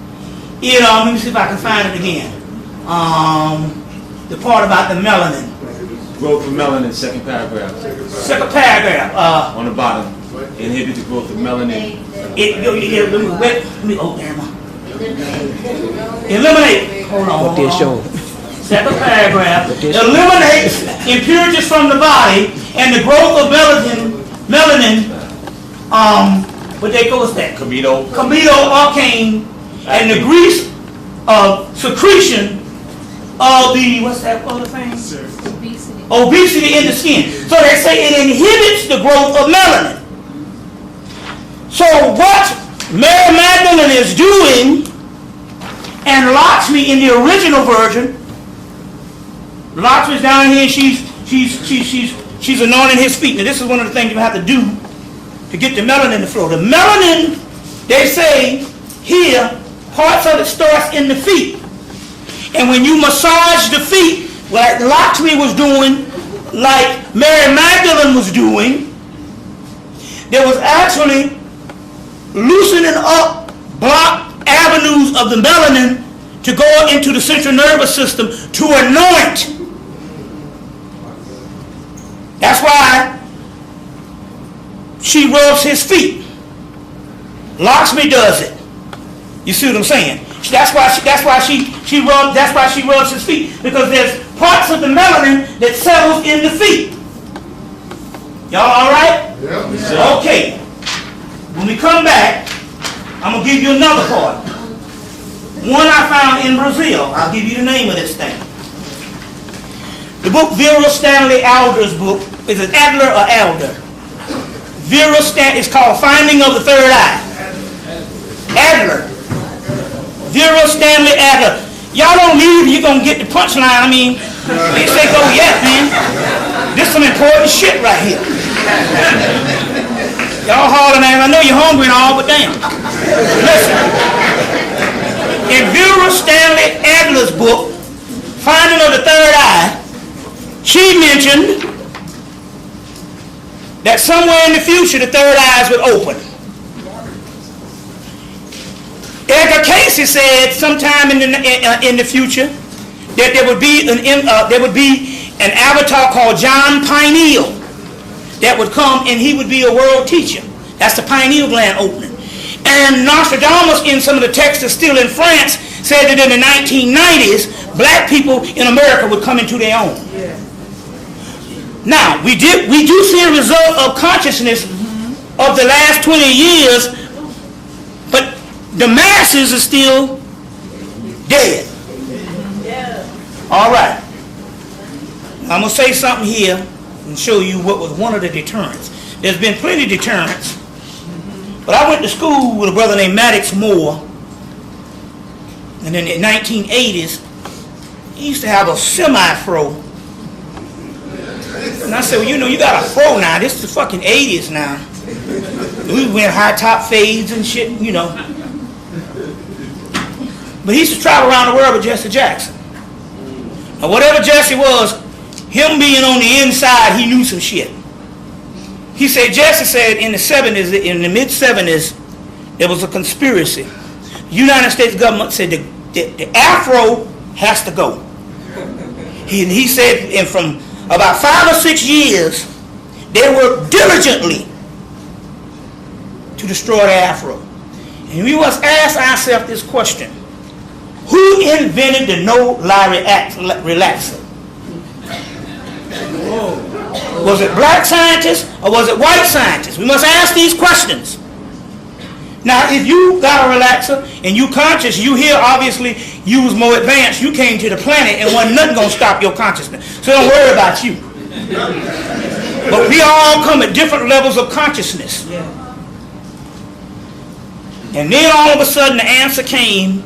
let me see if I can find it again. The part about the melanin.
Growth of melanin, second paragraph.
Second paragraph.
On the bottom. Inhibit the growth of melanin.
Eliminate. Hold on.
What they show.
Second paragraph. Eliminates impurities from the body and the growth of melanin. What they call that?
Comedo
arcane, and the grease of secretion of the, what's that other thing? Obesity in the skin. So they say it inhibits the growth of melanin. So what Mary Magdalene is doing and And Lakshmi in the original version, Lakshmi's down here and she's anointing his feet. Now this is one of the things you have to do to get the melanin to flow. The melanin, they say here, parts of it starts in the feet. And when you massage the feet, like Lakshmi was doing, like Mary Magdalene was doing, there was actually loosening up blocked avenues of the melanin to go into the central nervous system to anoint. That's why she rubs his feet. Lakshmi does it. You see what I'm saying? That's why she rubs his feet, because there's parts of the melanin that settles in the feet. Y'all all right?
Yeah.
Okay. When we come back, I'm gonna give you another part. One I found in Brazil. I'll give you the name of this thing. The book Vera Stanley Adler's book. Is it Adler or Elder? Vera Stanley. It's called Finding of the Third Eye. Adler. Vera Stanley Adler. Y'all don't leave, you're going to get the punchline. I mean, they say go yet, man. This is some important shit right here. Y'all hollering at me. I know you're hungry and all, but damn. Listen. In Vera Stanley Adler's book, Finding of the Third Eye, she mentioned that somewhere in the future the third eyes would open. Edgar Casey said sometime in the future that there would be an avatar called John Pineal that would come and he would be a world teacher. That's the pineal gland opening. And Nostradamus, in some of the texts that's still in France, said that in the 1990s, black people in America would come into their own. Yeah. Now, we do see a result of consciousness of the last 20 years, but the masses are still dead. Yeah. All right. I'm going to say something here and show you what was one of the deterrents. There's been plenty of deterrents, but I went to school with a brother named Maddox Moore, and in the 1980s, he used to have a semi-fro. And I said, well, you know, you got a fro now. This is the fucking 80s now. We went high top fades and shit, you know. But he used to travel around the world with Jesse Jackson. Now, whatever Jesse was, him being on the inside, he knew some shit. He said, Jesse said in the 70s, in the mid-70s, there was a conspiracy. The United States government said the Afro has to go. He said, and from about 5 or 6 years, they worked diligently to destroy the Afro. And we must ask ourselves this question. Who invented the no-lie relaxer? Was it black scientists or was it white scientists? We must ask these questions. Now, if you got a relaxer and you conscious, you here obviously you was more advanced. You came to the planet and wasn't nothing going to stop your consciousness. So don't worry about you. But we all come at different levels of consciousness. And then all of a sudden the answer came,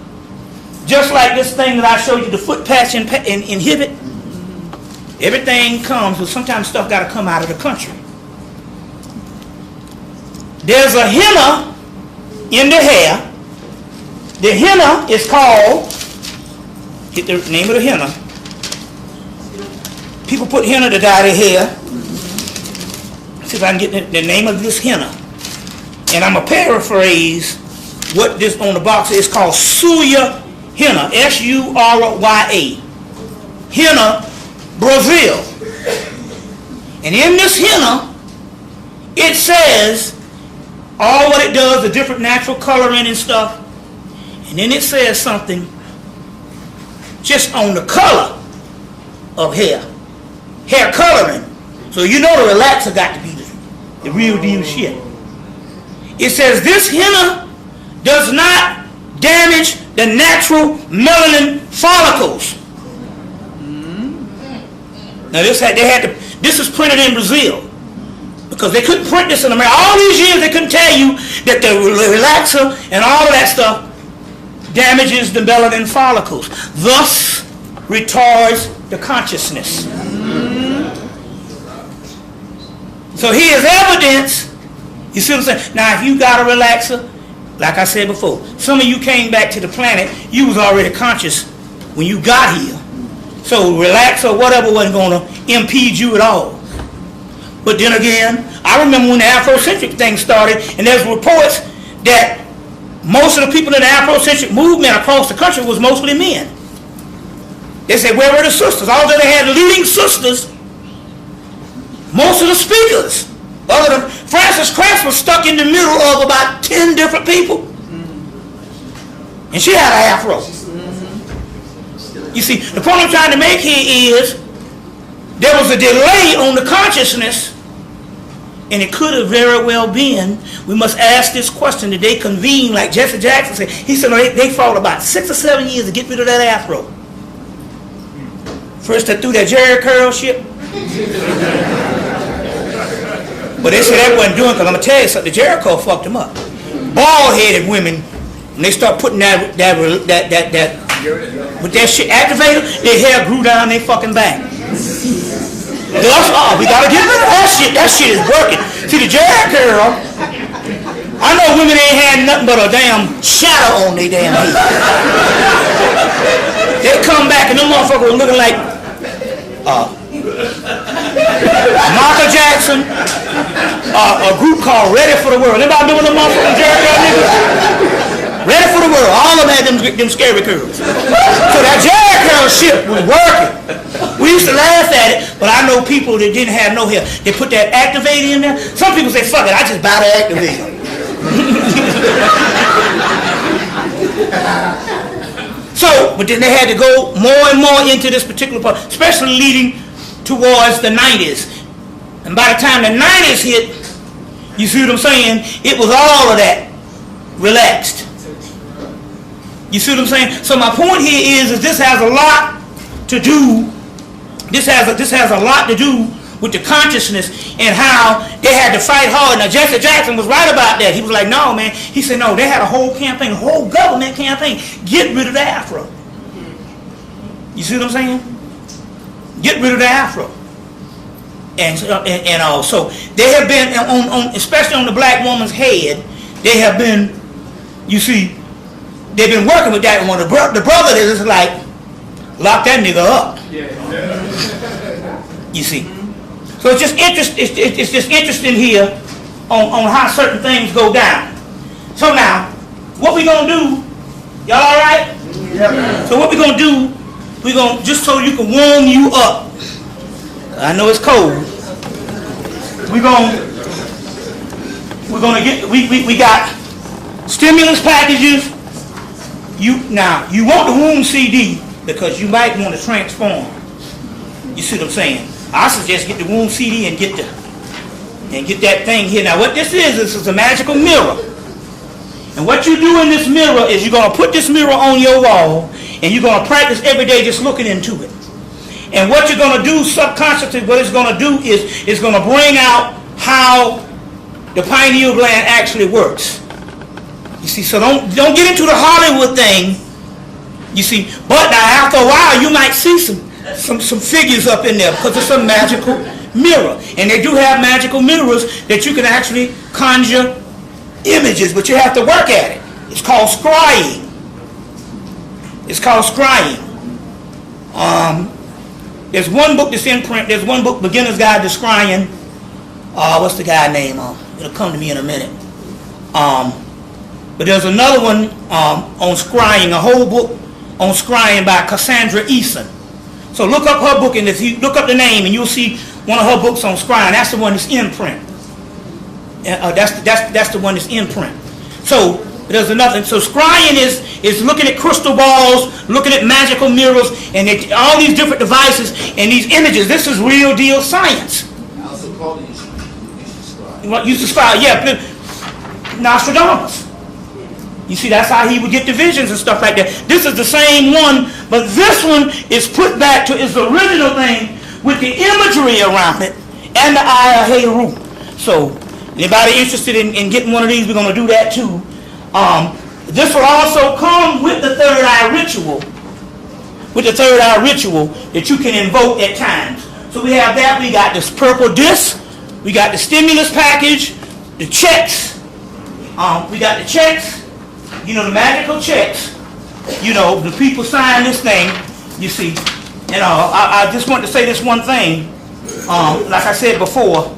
just like this thing that I showed you, the foot patch and inhibit. Everything comes, but sometimes stuff got to come out of the country. There's a henna in the hair. The henna is called, get the name of the henna. People put henna to dye their hair. See if I can get the name of this henna. And I'm going to paraphrase what this on the box is called Suya henna, S-U-R-Y-A. Henna, Brazil. And in this henna, it says all what it does, the different natural coloring and stuff. And then it says something just on the color of hair. Hair coloring. So you know the relaxer got to be the real deal shit. It says this henna does not damage the natural melanin follicles. Now this is printed in Brazil because they couldn't print this in America. All these years they couldn't tell you that the relaxer and all of that stuff damages the melanin follicles, thus retards the consciousness. So here's evidence. You see what I'm saying? Now, if you got a relaxer, like I said before, some of you came back to the planet, you was already conscious when you got here. So relaxer or whatever wasn't going to impede you at all. But then again, I remember when the Afrocentric thing started, and there's reports that most of the people in the Afrocentric movement across the country was mostly men. They said, where were the sisters? Although they had leading sisters, most of the speakers, other than Frances Cress, was stuck in the middle of about 10 different people. And she had an afro. You see, the point I'm trying to make here is there was a delay on the consciousness, and it could have very well been, we must ask this question, did they convene like Jesse Jackson said? He said, no, they fought about 6 or 7 years to get rid of that afro. First they threw that Jerry curl shit. But they said that wasn't doing, because I'm going to tell you something, the Jericho fucked them up. Bald-headed women, when they start putting that with that shit activated, their hair grew down their fucking back. We gotta get rid of that shit. That shit is working. See, the Jerry curl, I know women ain't had nothing but a damn shadow on their damn head. They come back and them motherfuckers were looking like Michael Jackson, a group called Ready for the World. Anybody remember them motherfucking Jerry curl niggas? Ready for the World. All of them had them scary curls. So that Jerry curl shit was working. We used to laugh at it, but I know people that didn't have no hair. They put that activator in there. Some people say, fuck it, I just buy the activator. So, but then they had to go more and more into this particular part, especially leading towards the 90s. And by the time the 90s hit, you see what I'm saying? It was all of that relaxed. You see what I'm saying? So my point here is this has a lot to do. This has a lot to do with the consciousness and how they had to fight hard. Now Jesse Jackson was right about that. He was like, no, man. He said, no, they had a whole campaign, a whole government campaign. Get rid of the afro. You see what I'm saying? Get rid of the afro. And also, they have been on, especially on the black woman's head. They have been, you see, they've been working with that one. The brother is like, lock that nigga up. You see. So it's just interesting here on how certain things go down. So now, what we gonna do? Y'all all right? Yeah. So what we gonna do? We gonna, just so you can warm you up. I know it's cold. We got stimulus packages. You want the womb CD because you might want to transform. You see what I'm saying? I suggest get the womb CD and get that thing here. Now what this is a magical mirror. And what you do in this mirror is you're going to put this mirror on your wall and you're going to practice every day just looking into it. And what you're going to do subconsciously, what it's going to do is it's going to bring out how the pineal gland actually works. You see, so don't get into the Hollywood thing. You see, but now after a while you might see some figures up in there because it's a magical mirror. And they do have magical mirrors that you can actually conjure images, but you have to work at it. It's called scrying. There's one book that's in print. There's one book, Beginner's Guide to Scrying. What's the guy's name? It'll come to me in a minute. But there's another one on scrying, a whole book on scrying by Cassandra Eason. So look up her book, and if you look up the name, and you'll see one of her books on scrying. That's the one that's in print. That's the one that's in print. So there's another. So scrying is looking at crystal balls, looking at magical mirrors, and all these different devices and these images. This is real deal science.
I also called it you should scry.
What used to scry? Yeah, Nostradamus. You see, that's how he would get the visions and stuff like that. This is the same one, but this one is put back to its original thing with the imagery around it and the Eye of Heru. So, anybody interested in getting one of these, we're going to do that too. This will also come with the ritual, with the third eye ritual that you can invoke at times. So we have that. We got this purple disc. We got the stimulus package, the checks. We got the checks. You know, the magical checks. You know, the people sign this thing. You see. And I just want to say this one thing. Like I said before,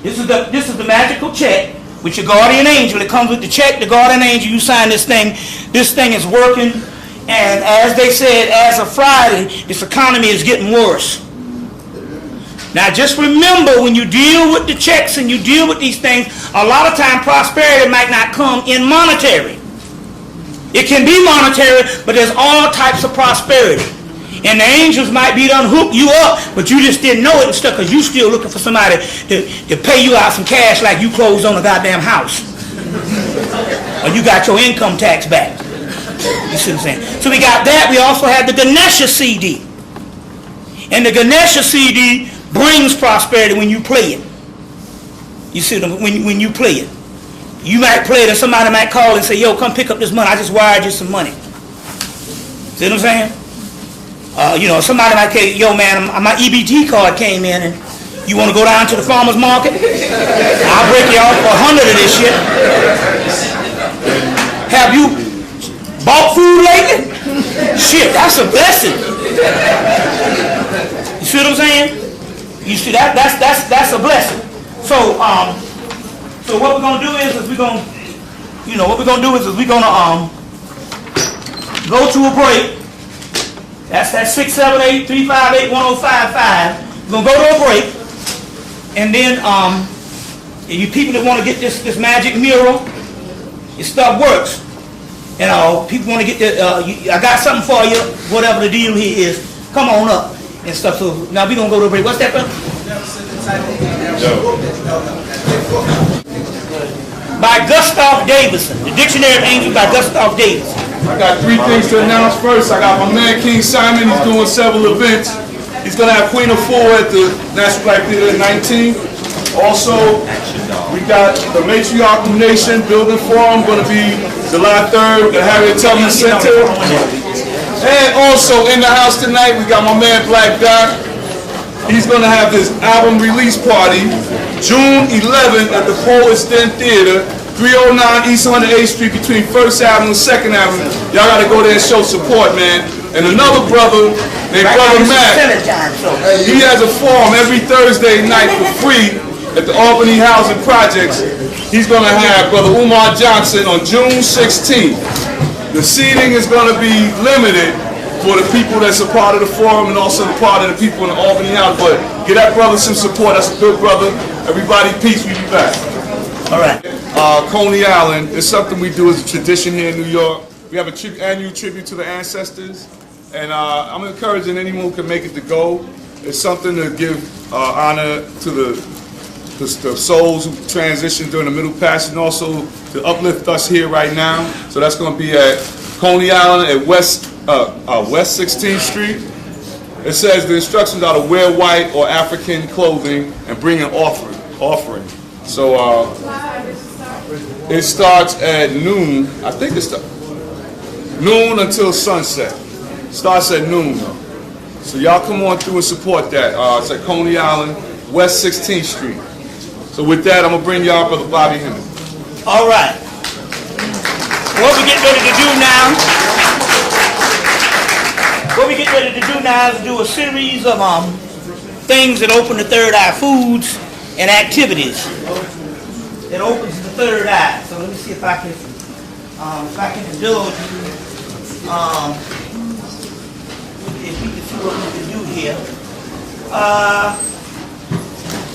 this is the magical check with your guardian angel. It comes with the check, the guardian angel. You sign this thing. This thing is working. And as they said, as of Friday, this economy is getting worse. Now just remember, when you deal with the checks and you deal with these things, a lot of time prosperity might not come in monetary. It can be monetary, but there's all types of prosperity. And the angels might be done hook you up, but you just didn't know it and stuff because you still looking for somebody to pay you out some cash like you closed on a goddamn house. Or you got your income tax back. You see what I'm saying? So we got that. We also have the Ganesha CD. And the Ganesha CD brings prosperity when you play it. You see when you play it. You might play it and somebody might call and say, yo, come pick up this money. I just wired you some money. See what I'm saying? You know, somebody might say, yo, man, my EBT card came in and you want to go down to the farmer's market? I'll break you off for 100 of this shit. Have you bought food lately? Shit, that's a blessing. You see what I'm saying? You see that's a blessing. So what we're gonna do is we're gonna go to a break. That's 678-358-1055. We're gonna go to a break, and then you people that want to get this magic mural, this stuff works. You know, people want to get the, I got something for you, whatever the deal here is. Come on up and stuff. So now we're going to go to a break. What's that, brother? By Gustav Davison. The Dictionary of Angels by Gustav Davison.
I got three things to announce first. I got my man King Simon. He's doing several events. He's going to have Queen of Four at the National Black Theater at 19. Also, we got the Matriarchal Nation Building Forum going to be July 3rd at Harriet Tubman Center. And also in the house tonight, we got my man Black Dot. He's going to have his album release party June 11th at the Poets Den Theater, 309 East 108th Street between 1st Avenue and 2nd Avenue. Y'all got to go there and show support, man. And another brother named Brother Matt, he has a forum every Thursday night for free at the Albany Housing Projects. He's going to have Brother Umar Johnson on June 16th. The seating is going to be limited for the people that's a part of the forum and also the part of the people in the Albany House. But give that brother some support. That's a good brother. Everybody, peace. We be back.
All right.
Coney Island is something we do as a tradition here in New York. We have an annual tribute to the ancestors. And I'm encouraging anyone who can make it to go. It's something to give honor to the souls who transitioned during the Middle Passage and also to uplift us here right now. So that's going to be at Coney Island at West 16th Street. It says the instructions are to wear white or African clothing and bring an offering. So it starts at noon. I think it's noon until sunset. Starts at noon though. So y'all come on through and support that. It's at Coney Island, West 16th Street. So with that, I'm going to bring y'all Brother Bobby Hemmitt.
All right. What we get ready to do now is do a series of things that open the third eye, foods and activities that opens the third eye. So let me see if I can indulge you. If we can see what we can do here.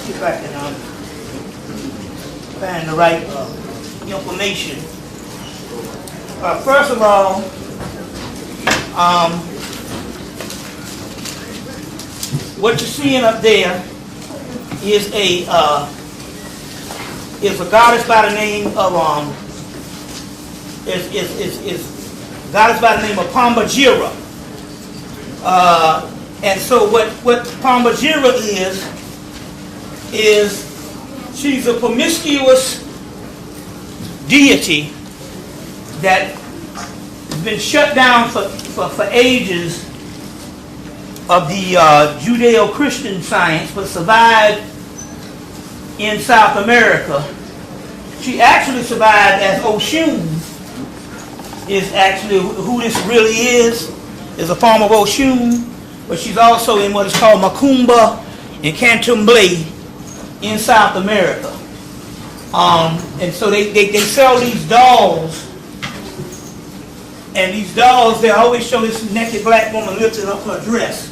See if I can find the right information. First of all, what you're seeing up there is a goddess by the name of goddess by the name of Pambagira. And so what Pambagira is she's a promiscuous deity that been shut down for ages of the Judeo-Christian science, but survived in South America. She actually survived as Oshun, is actually who this really is a form of Oshun, but she's also in what is called Macumba and Candomblé in South America. And so they sell these dolls, and these dolls, they always show this naked black woman lifting up her dress.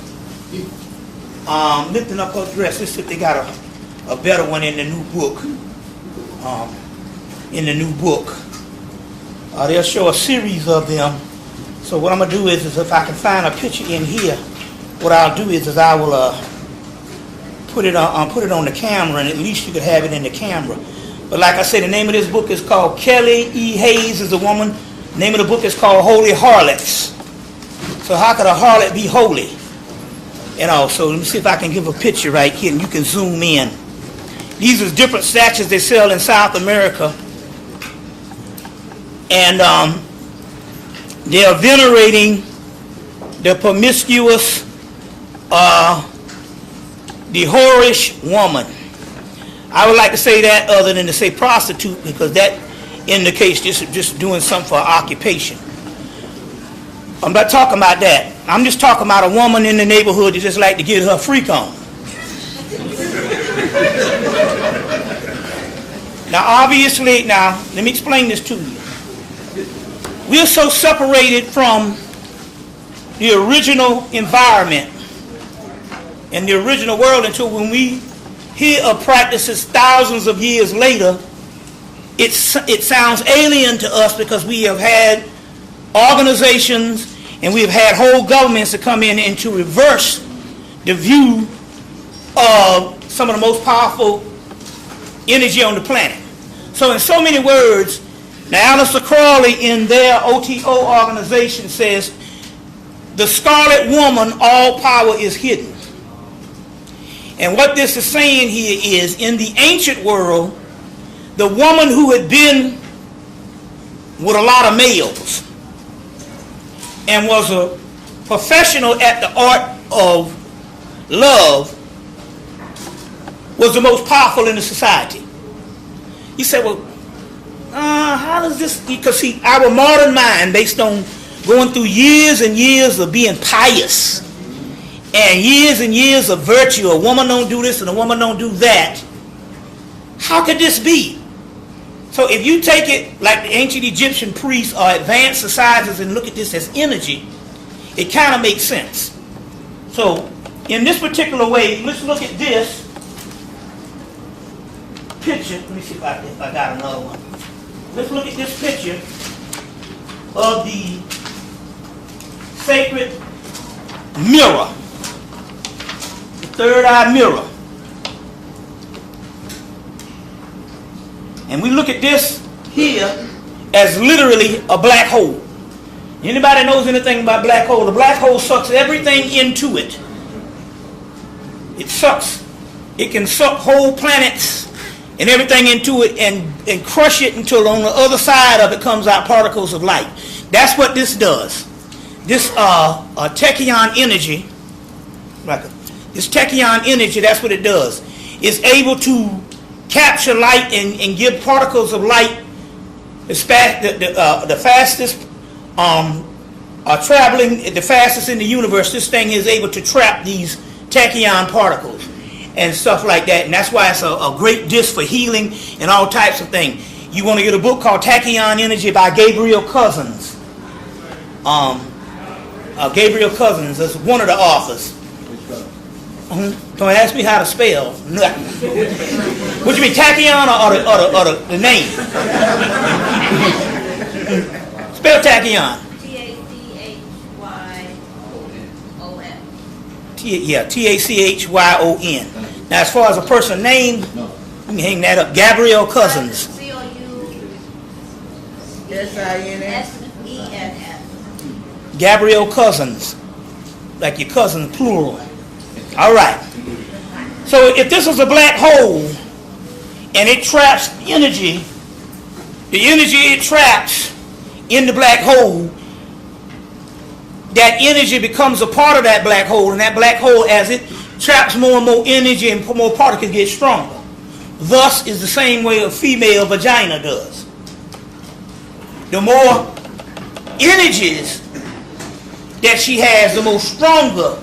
Lifting up her dress. Let's see if they got a better one in the new book. They'll show a series of them. So what I'm going to do is if I can find a picture in here, what I'll do is I will put it on the camera, and at least you could have it in the camera. But like I said, the name of this book is called Kelly E. Hayes is a woman. The name of the book is called Holy Harlots. So how could a harlot be holy? So let me see if I can give a picture right here, and you can zoom in. These are different statues they sell in South America. And they are venerating the promiscuous, the whorish woman. I would like to say that other than to say prostitute, because that indicates just doing something for occupation. I'm not talking about that. I'm just talking about a woman in the neighborhood that just like to get her freak on. Now obviously, let me explain this to you. We're so separated from the original environment and the original world until when we hear of practices thousands of years later, it sounds alien to us because we have had organizations and we have had whole governments to come in and to reverse the view of some of the most powerful energy on the planet. So in so many words, now Aleister Crowley in their OTO organization says, the scarlet woman, all power is hidden. And what this is saying here is, in the ancient world, the woman who had been with a lot of males and was a professional at the art of love was the most powerful in the society. You say, well, how does this, because see, our modern mind, based on going through years and years of being pious and years of virtue, a woman don't do this and a woman don't do that, how could this be? So if you take it like the ancient Egyptian priests or advanced societies and look at this as energy, it kind of makes sense. So in this particular way, let's look at this picture. Let me see if I got another one. Let's look at this picture of the sacred mirror, the third eye mirror. And we look at this here as literally a black hole. Anybody knows anything about black hole? The black hole sucks everything into it. It sucks. It can suck whole planets and everything into it and crush it until on the other side of it comes out particles of light. That's what this does. This tachyon energy, this tachyon energy, that's what it does. It's able to capture light and give particles of light the fastest traveling the fastest in the universe. This thing is able to trap these tachyon particles and stuff like that, and that's why it's a great disc for healing and all types of things. You want to get a book called Tachyon Energy by Gabriel Cousins. Gabriel Cousins is one of the authors. Don't ask me how to spell. Nothing. What you mean, tachyon or the name? Spell tachyon. Yeah, T-A-C-H-Y-O-N. Now, as far as a person named, you can hang that up. Gabriel Cousins.
C-O-U-S-E-N-S.
Gabriel Cousins. Like your cousin, plural. All right. So if this is a black hole and it traps energy, the energy it traps in the black hole that energy becomes a part of that black hole, and that black hole, as it traps more and more energy and more particles, gets stronger. Thus is the same way a female vagina does. The more energies that she has, the more stronger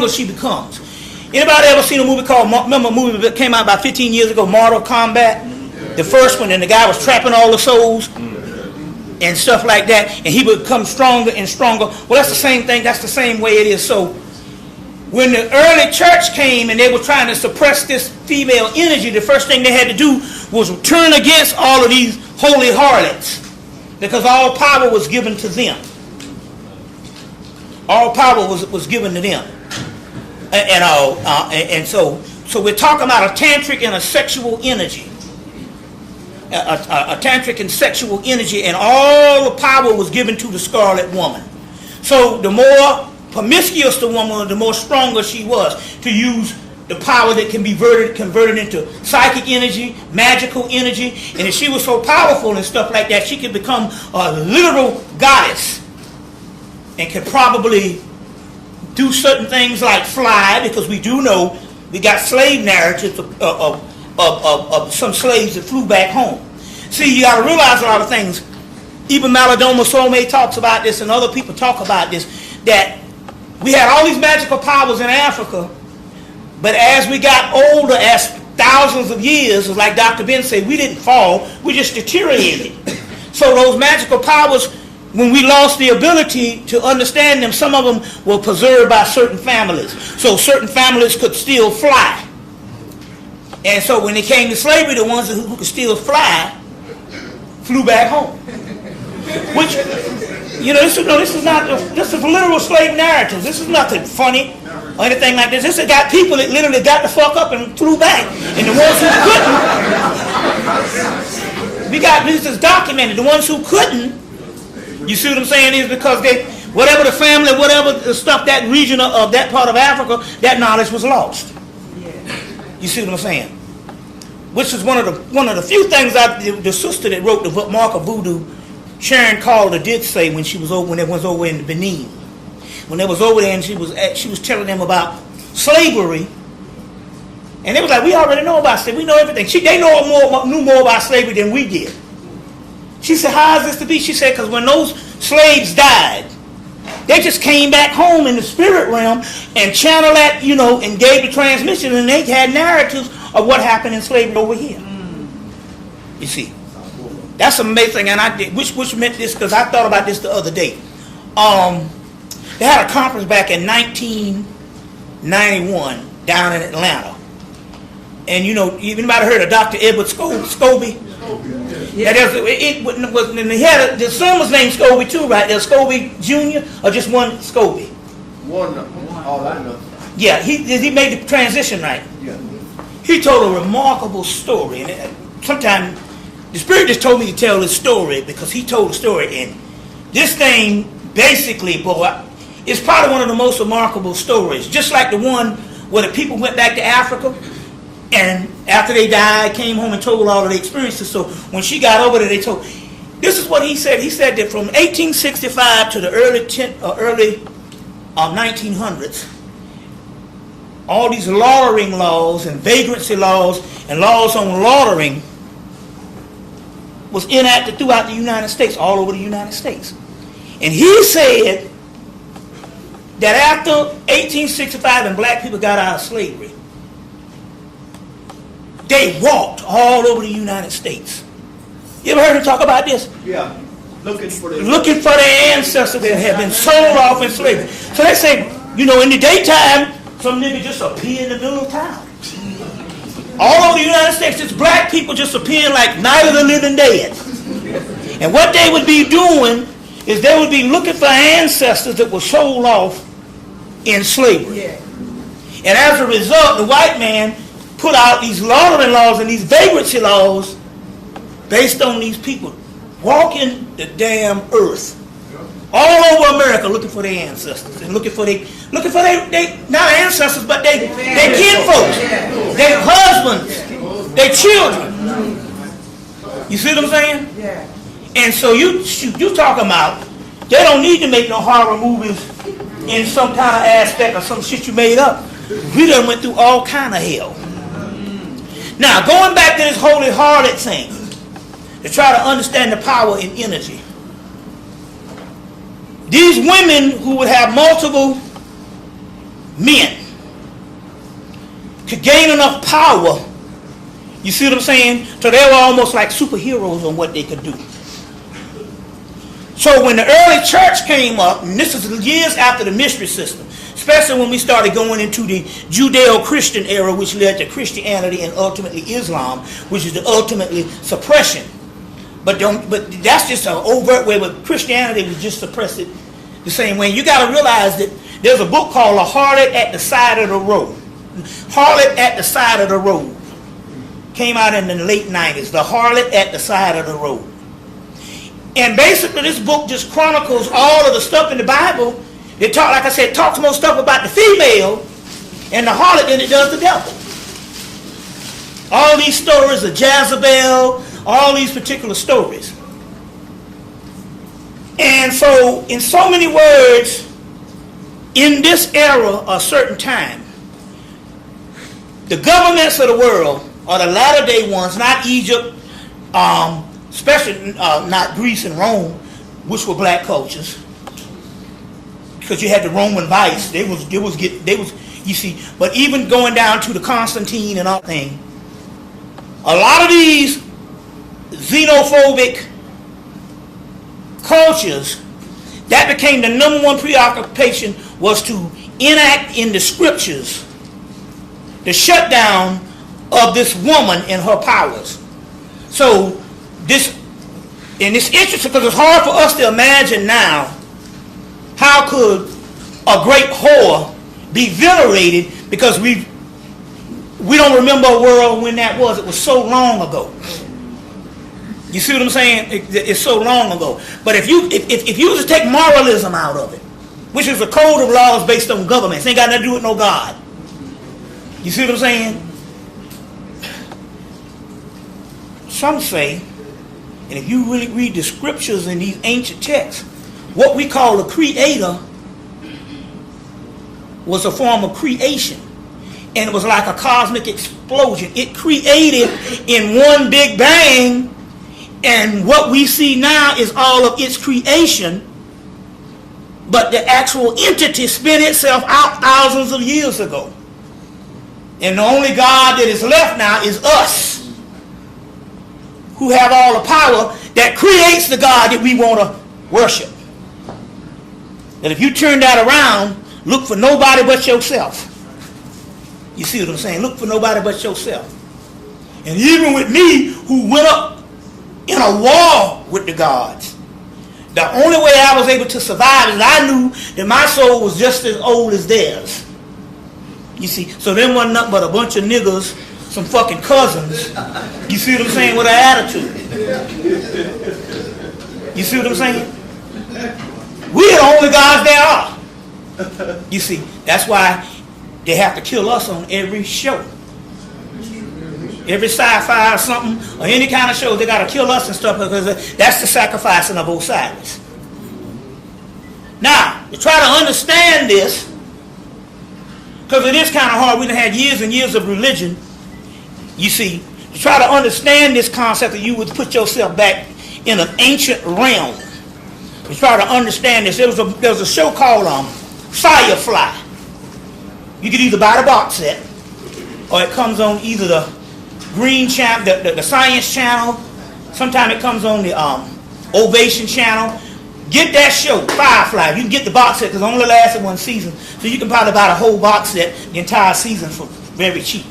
she becomes. Anybody ever seen a movie called, remember a movie that came out about 15 years ago, Mortal Kombat? The first one, and the guy was trapping all the souls and stuff like that, and he would become stronger and stronger. Well, that's the same thing. That's the same way it is. So when the early church came and they were trying to suppress this female energy, the first thing they had to do was turn against all of these holy harlots, because all power was given to them. All power was given to them. And so we're talking about a tantric and a sexual energy. A tantric and sexual energy, and all the power was given to the scarlet woman. So the more promiscuous the woman, the more stronger she was to use the power that can be converted into psychic energy, magical energy. And if she was so powerful and stuff like that, she could become a literal goddess and could probably do certain things like fly, because we do know we got slave narratives of some slaves that flew back home. See, you got to realize a lot of things. Even Malidoma Soulmate talks about this, and other people talk about this, that we had all these magical powers in Africa, but as we got older, as thousands of years, like Dr. Ben said, we didn't fall, we just deteriorated. So those magical powers, when we lost the ability to understand them, some of them were preserved by certain families. So certain families could still fly. And so when it came to slavery, the ones who could still fly flew back home. Which, this is literal slave narratives. This is nothing funny or anything like this. This has got people that literally got the fuck up and flew back. And the ones who couldn't, this is documented. The ones who couldn't, you see what I'm saying, is because whatever the family, whatever the stuff, that region of that part of Africa, that knowledge was lost. You see what I'm saying? Which is one of the few things the sister that wrote the Mark of Voodoo, Sharon Calder, did say when they was over in Benin. When they was over there and she was telling them about slavery, and they was like, we already know about slavery, we know everything. They knew more about slavery than we did. She said, how is this to be? She said, because when those slaves died, they just came back home in the spirit realm and channeled that, and gave the transmission, and they had narratives of what happened in slavery over here. You see, that's amazing. And I did, which meant this, because I thought about this the other day. They had a conference back in 1991 down in Atlanta, and anybody heard of Dr. Edward Scobie? Yeah. The son was named Scobie too, right? There's Scobie Jr. or just one Scobie?
One. All I know.
Yeah, he made the transition, right?
Yeah.
He told a remarkable story, and sometimes the Spirit just told me to tell this story because he told the story, and this thing basically, boy, is probably one of the most remarkable stories. Just like the one where the people went back to Africa, and after they died, came home and told all of their experiences. So when she got over there, they told. This is what he said. He said that from 1865 to the early 1900s, all these laundering laws and vagrancy laws and laws on laundering was enacted throughout the United States, all over the United States. And he said that after 1865 and black people got out of slavery, they walked all over the United States. You ever heard him talk about this?
Yeah. Looking for
their ancestors that had been sold off in slavery. So they say, in the daytime, some nigga just appear in the middle of town. All over the United States, just black people just appearing like Night of the Living Dead. And what they would be doing is they would be looking for ancestors that were sold off in slavery. Yeah. And as a result, the white man put out these laundering laws and these vagrancy laws based on these people walking the damn earth all over America looking for their ancestors and looking for their not ancestors, but their kinfolks, their husbands, their children. You see what I'm saying? Yeah. And so you talking about they don't need to make no horror movies in some kind of aspect or some shit you made up. We done went through all kind of hell. Now, going back to this holy harlot thing, to try to understand the power and energy. These women who would have multiple men could gain enough power, you see what I'm saying? So they were almost like superheroes on what they could do. So when the early church came up, and this is years after the mystery system, especially when we started going into the Judeo-Christian era, which led to Christianity and ultimately Islam, which is the ultimately suppression. But that's just an overt way, but Christianity was just suppressed it the same way. You got to realize that there's a book called A Harlot at the Side of the Road. Harlot at the Side of the Road. Came out in the late 90s. The Harlot at the Side of the Road. And basically this book just chronicles all of the stuff in the Bible. It talk, like I said, talks more stuff about the female and the harlot than it does the devil. All these stories of Jezebel, all these particular stories. And so, in so many words, in this era, a certain time, the governments of the world are the latter day ones, not Egypt, especially not Greece and Rome, which were black cultures. Because you had the Roman vice, you see, but even going down to the Constantine and all thing, a lot of these xenophobic cultures, that became the number one preoccupation, was to enact in the scriptures the shutdown of this woman and her powers. So this, and it's interesting because it's hard for us to imagine now, how could a great whore be venerated, because we don't remember a world when that was. It was so long ago. You see what I'm saying? It's so long ago. But if you just take moralism out of it, which is a code of laws based on governments, ain't got nothing to do with no God. You see what I'm saying? Some say, and if you really read the scriptures in these ancient texts, what we call the creator was a form of creation. And it was like a cosmic explosion. It created in one big bang, and what we see now is all of its creation, but the actual entity spin itself out thousands of years ago. And the only God that is left now is us, who have all the power that creates the God that we want to worship. That if you turn that around, look for nobody but yourself. You see what I'm saying? Look for nobody but yourself. And even with me, who went up in a war with the gods, the only way I was able to survive is I knew that my soul was just as old as theirs. You see, so them wasn't nothing but a bunch of niggas, some fucking cousins. You see what I'm saying? With an attitude. You see what I'm saying? We're the only gods there are. You see, that's why they have to kill us on every show. Every sci-fi or something, or any kind of show, they got to kill us and stuff, because that's the sacrificing of Osiris. Now, to try to understand this, because it is kind of hard, we done had years and years of religion, you see, to try to understand this concept that you would put yourself back in an ancient realm. To try to understand this, there was a show called Firefly. You could either buy the box set, or it comes on either the Green Channel, the Science Channel. Sometimes it comes on the Ovation Channel. Get that show, Firefly. You can get the box set because it only lasted one season, so you can probably buy the whole box set, the entire season, for very cheap.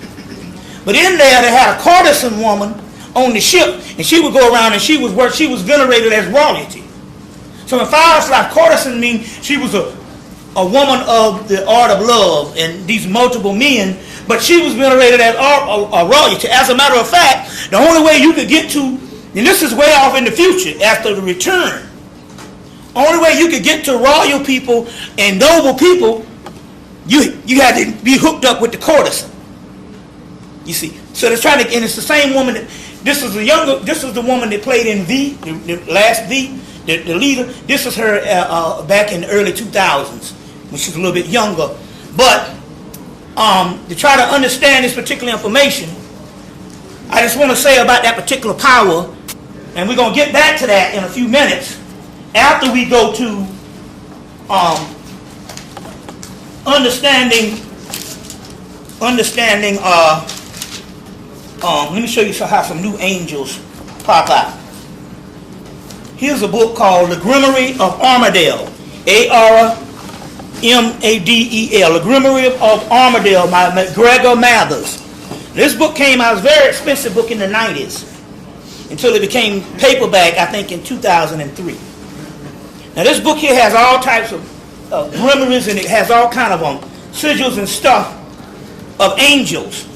But in there, they had a courtesan woman on the ship, and she would go around and she was venerated as royalty. So in Firefly, courtesan means she was a woman of the art of love and these multiple men, but she was venerated as a royalty. As a matter of fact, the only way you could get to, and this is way off in the future after the return, only way you could get to royal people and noble people, you had to be hooked up with the courtesan. You see, so they're trying to, and it's the same woman that This is the woman that played in V, the last V, the leader. This is her back in the early 2000s when she was a little bit younger. But to try to understand this particular information, I just want to say about that particular power, and we're going to get back to that in a few minutes after we go to understanding. Let me show you how some new angels pop out. Here's a book called The Grimoire of Armadale, A-R-M-A-D-E-L, The Grimoire of Armadale by McGregor Mathers. This book came out, it was a very expensive book in the 90s, until it became paperback, I think, in 2003. Now this book here has all types of grimoires, and it has all kind of sigils and stuff of angels.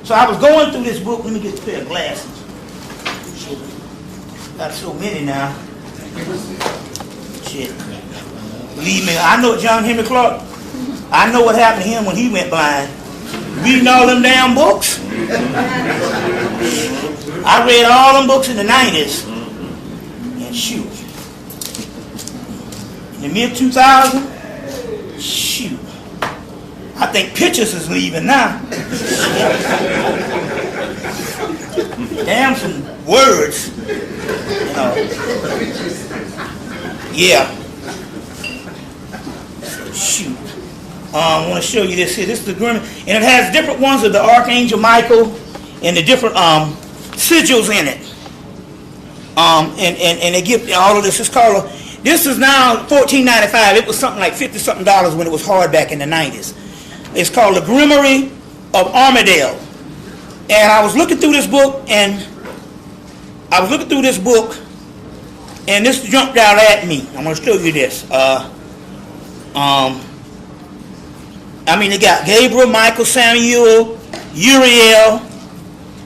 So I was going through this book. Let me get a pair of glasses. Shit. Got so many now. Shit. Believe me, I know John Henry Clark. I know what happened to him when he went blind. Reading all them damn books. I read all them books in the 90s. And shoot. In the mid-2000s, shoot. I think Pictures is leaving now. Damn some words. You know. Yeah. Shoot. I want to show you this here. This is the Grimoire. And it has different ones of the Archangel Michael and the different sigils in it. And they give all of this. It's called, this is now $14.95. It was something like $50-something when it was hard back in the 90s. It's called The Grimoire of Armadale. And I was looking through this book, and this jumped out at me. I'm going to show you this. They got Gabriel, Michael, Samuel, Uriel.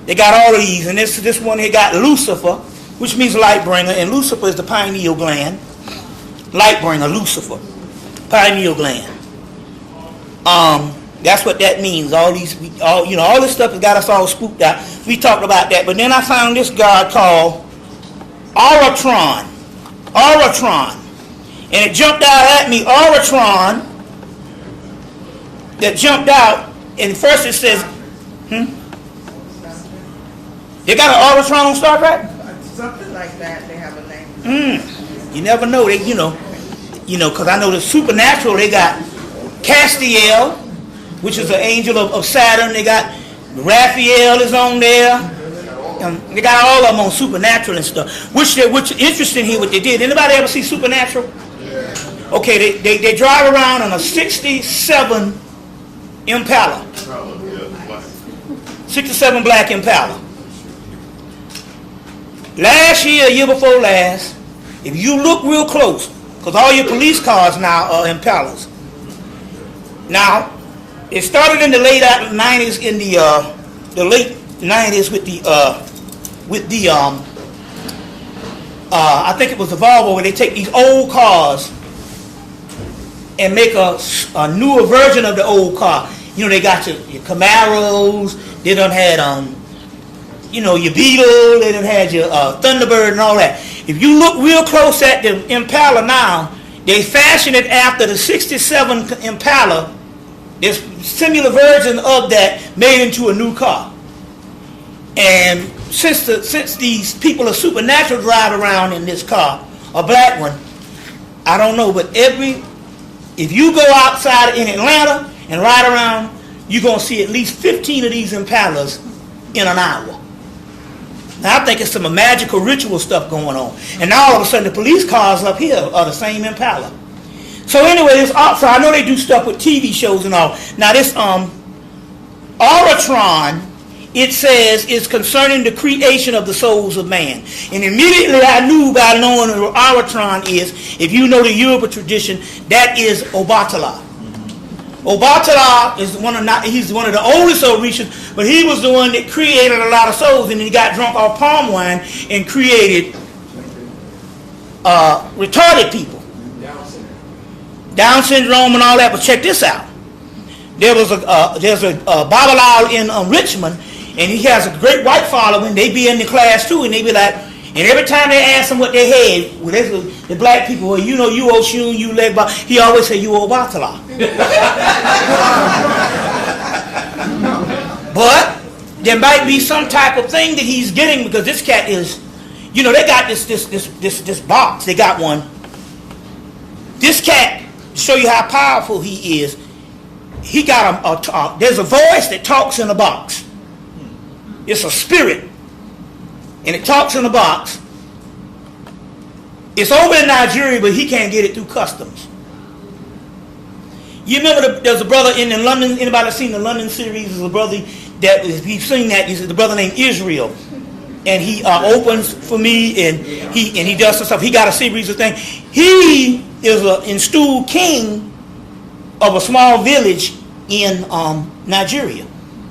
They got all of these. And this one, they got Lucifer, which means light bringer. And Lucifer is the pineal gland. Light bringer, Lucifer. Pineal gland. That's what that means. All this stuff has got us all spooked out. We talked about that, but then I found this god called Auratron. And it jumped out at me, Auratron, that jumped out, and first it says, They got an Auratron on Star Trek?
Something like that, they have a name.
You never know, because I know the supernatural, they got Castiel, which is an angel of Saturn. They got Raphael is on there. They got all of them on supernatural and stuff. Which interesting here what they did. Anybody ever see Supernatural? Yeah. Okay, they drive around on a 67 Impala. 67 black Impala. Last year, year before last, if you look real close, because all your police cars now are Impalas. Now, it started in the late 90s, in the late 90s with the I think it was the Volvo, where they take these old cars and make a newer version of the old car. They got your Camaros, they done had your Beetle, they done had your Thunderbird and all that. If you look real close at the Impala now, they fashion it after the 67 Impala. There's similar version of that made into a new car. And since these people of supernatural drive around in this car, a black one, I don't know, but if you go outside in Atlanta and ride around, you're going to see at least 15 of these Impalas in an hour. Now I think it's some magical ritual stuff going on. And now all of a sudden the police cars up here are the same Impala. So anyway, so I know they do stuff with TV shows and all. Now this Auratron, it says, is concerning the creation of the souls of man. And immediately I knew by knowing what Auratron is, if you know the Yoruba tradition, that is Obatala. Obatala is he's one of the oldest Orishas, but he was the one that created a lot of souls, and he got drunk off palm wine and created retarded people. Down syndrome and all that. But check this out. There's a Babylon in Richmond, And he has a great white following. They be in the class too, and they be like, and every time they ask him what they had, well, the black people, well, you know, you Oshun, you Legba, he always say, you Obatala. But there might be some type of thing that he's getting, because this cat is, you know, they got this box. They got one. This cat, to show you how powerful he is, he got there's a voice that talks in a box. It's a spirit, and it talks in a box. It's over in Nigeria, but he can't get it through customs. You remember there's a brother in London. Anybody seen the London series? There's a brother that he's seen that. He's the brother named Israel, and he opens for me, and he does some stuff. He got a series of things. He is an installed king of a small village in Nigeria,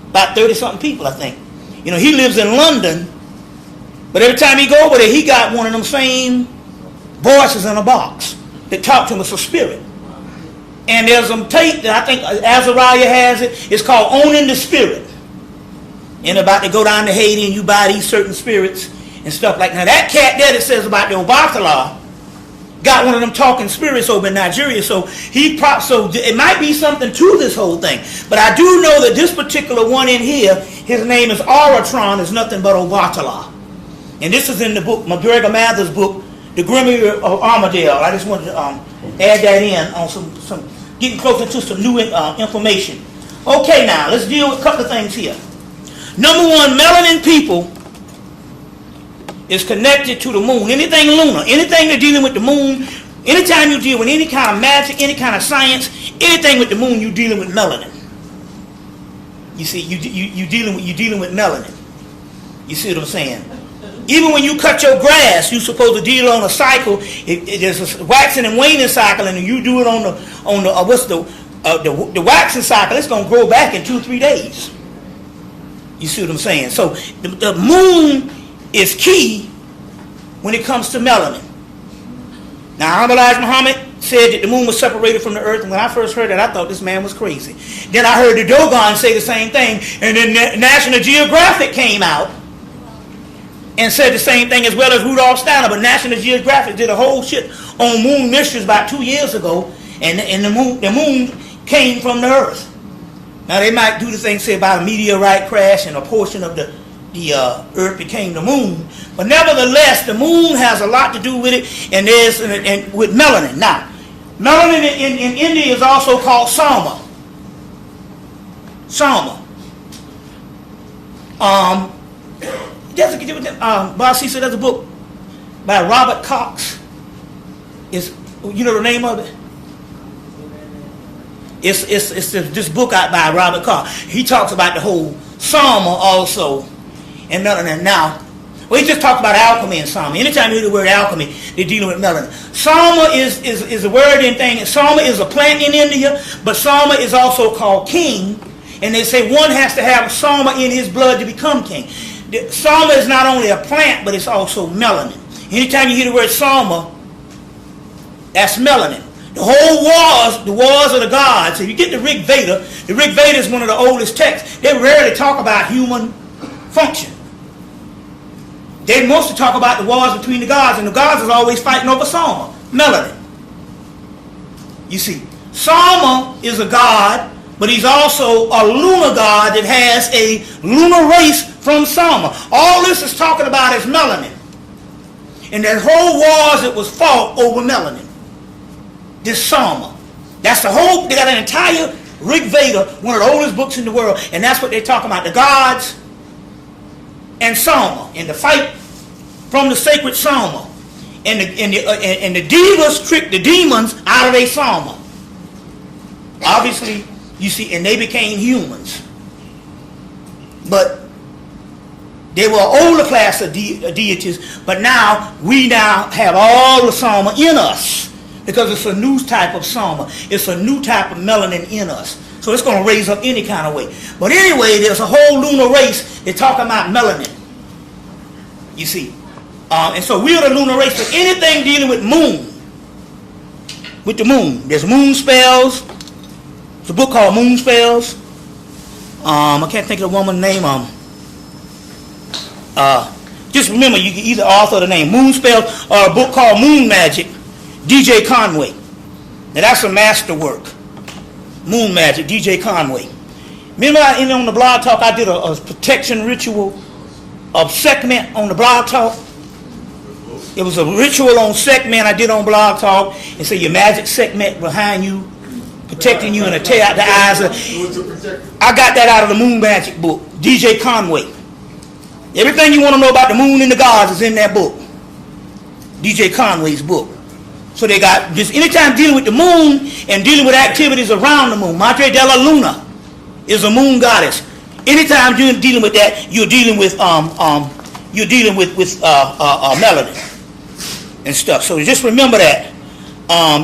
about 30-something people, I think. You know, he lives in London, but every time he go over there, he got one of them same voices in a box that talk to him. It's a spirit. And there's some tape that I think Azariah has it. It's called Owning the Spirit. And about to go down to Haiti and you buy these certain spirits and stuff like that. Now that cat there that says about the Obatala got one of them talking spirits over in Nigeria. So so it might be something to this whole thing. But I do know that this particular one in here, his name is Auratron, is nothing but Obatala. And this is in the book, McGregor Mather's book, The Grimoire of Armadale. I just wanted to add that in on some getting closer to some new information. Okay, now let's deal with a couple of things here. Number one, melanin people is connected to the moon. Anything lunar, anything that's dealing with the moon, anytime you deal with any kind of magic, any kind of science, anything with the moon, you're dealing with melanin. You see, you're dealing with melanin. You see what I'm saying? Even when you cut your grass, you're supposed to deal on a cycle. There's a waxing and waning cycle, and you do it on the waxing cycle. It's going to grow back in 2-3 days. You see what I'm saying? So the moon is key when it comes to melanin. Now, Elijah Muhammad said that the moon was separated from the earth, and when I first heard that, I thought this man was crazy. Then I heard the Dogon say the same thing, and then National Geographic came out and said the same thing, as well as Rudolph Steiner. But National Geographic did a whole shit on moon mysteries about 2 years ago, and the moon came from the earth. Now they might do the thing, say about a meteorite crash and a portion of the earth became the moon, but nevertheless the moon has a lot to do with it, and with melanin. Now, melanin in India is also called Sama. Boss, he said there's a book by Robert Cox. You know the name of it? It's this book out by Robert Cox. He talks about the whole Sama also, and melanin. Now, well, he just talked about alchemy and Sama. Anytime you hear the word alchemy, they're dealing with melanin. Sama is a word in thing. Sama is a plant in India, but Sama is also called king. And they say one has to have Sama in his blood to become king. Sama is not only a plant, but it's also melanin. Anytime you hear the word Sama, that's melanin. The wars of the gods. If you get the Rig Veda is one of the oldest texts. They rarely talk about human function. They mostly talk about the wars between the gods, and the gods is always fighting over Sama, melanin. You see, Sama is a god, but he's also a lunar god that has a lunar race from Sama. All this is talking about is melanin. And that whole wars that was fought over melanin. This Sama. That's the whole, they got an entire Rig Veda, one of the oldest books in the world, and that's what they're talking about, the gods and Sama, and the fight from the sacred Sama. And the devas tricked the demons out of their Sama. Obviously, you see, and they became humans. But they were an older class of deities, but now we have all the Sama in us. Because it's a new type of Sama. It's a new type of melanin in us. So it's going to raise up any kind of way. But anyway, there's a whole lunar race. They're talking about melanin. You see. And so we're the lunar race. But anything dealing with moon. With the moon. There's moon spells. There's a book called Moon Spells. I can't think of the woman's name. Just remember, you can either author the name Moon Spells or a book called Moon Magic, DJ Conway. Now that's a masterwork. Moon Magic, DJ Conway. Remember on the Blog Talk I did a protection ritual of segment on the Blog Talk? It was a ritual on segment I did on Blog Talk. And so your magic segment behind you, protecting you and to tear out the eyes. I got that out of the Moon Magic book, DJ Conway. Everything you want to know about the moon and the gods is in that book. DJ Conway's book. So they got just anytime dealing with the moon and dealing with activities around the moon. Madre de la Luna is a moon goddess. Anytime you're dealing with that, you're dealing with melanin and stuff. So just remember that.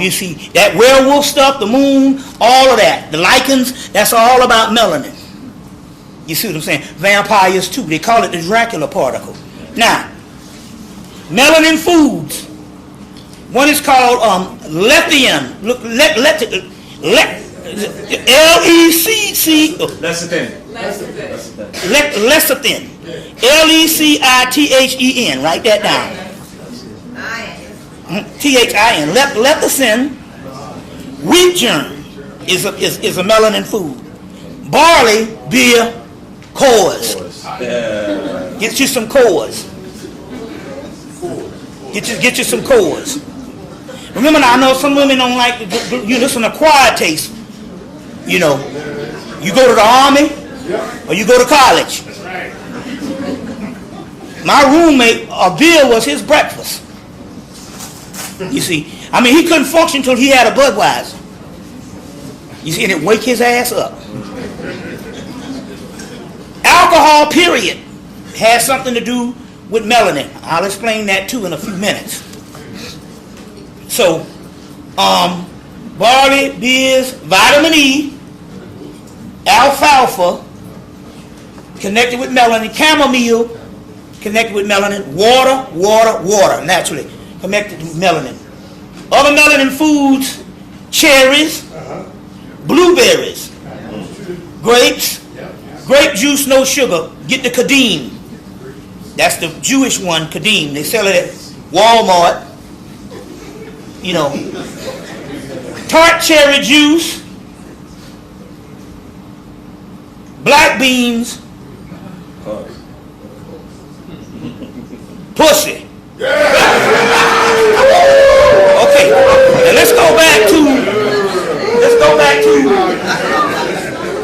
You see that werewolf stuff, the moon, all of that, the lichens, that's all about melanin. You see what I'm saying? Vampires too. They call it the Dracula particle. Now, melanin foods. One is called lecithin. L-E-C-C.
Lecithin.
Lecithin. L-E-C-I-T-H-E-N. Write that down. T-H-I-N. Lecithin. Wheat germ is a melanin food. Barley, beer, cores. Get you some cores. Get you some cores. Remember now, I know some women don't like listen to acquired taste. You know, you go to the army or you go to college. My roommate, a beer was his breakfast. You see, I mean, he couldn't function until he had a Budweiser. You see, and it wake his ass up. Alcohol, period, has something to do with melanin. I'll explain that too in a few minutes. So, barley, beers, vitamin E, alfalfa, connected with melanin, chamomile, connected with melanin, water, naturally, connected with melanin. Other melanin foods, cherries, blueberries, grapes, grape juice, no sugar. Get the Kadim. That's the Jewish one, Kadim. They sell it at Walmart. You know, tart cherry juice, black beans, pussy. Okay, now let's go back to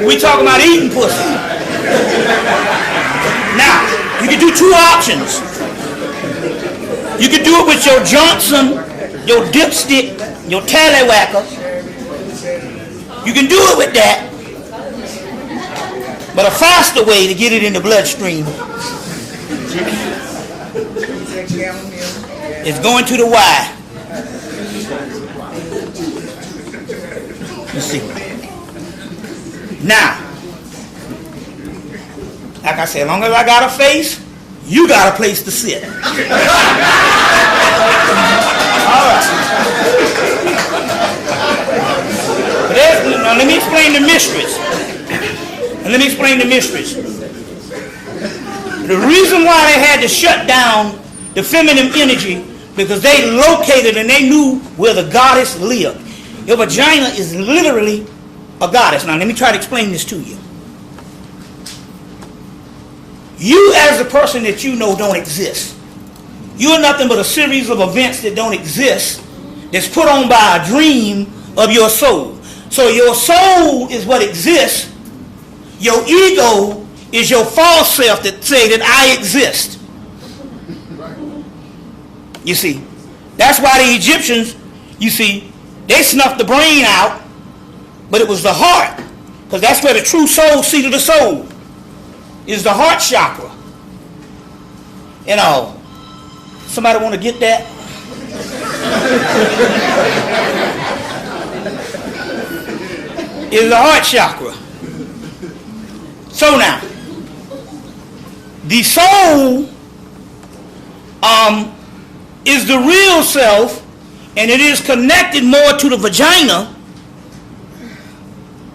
we talking about eating pussy. Now, you can do two options. You can do it with your Johnson, your dipstick, your tallywhacker. You can do it with that. But a faster way to get it in the bloodstream is going to the Y. You see. Now, like I said, as long as I got a face, you got a place to sit. All right. Now let me explain the mysteries. The reason why they had to shut down the feminine energy, because they located and they knew where the goddess lived. Your vagina is literally a goddess. Now let me try to explain this to you. You as the person that you know don't exist. You're nothing but a series of events that don't exist that's put on by a dream of your soul. So your soul is what exists. Your ego is your false self that say that I exist. You see, that's why the Egyptians, you see, they snuffed the brain out, but it was the heart, because that's where the true soul, seat of the soul, is the heart chakra. You know, somebody want to get that? Is the heart chakra. So now, the soul is the real self, and it is connected more to the vagina,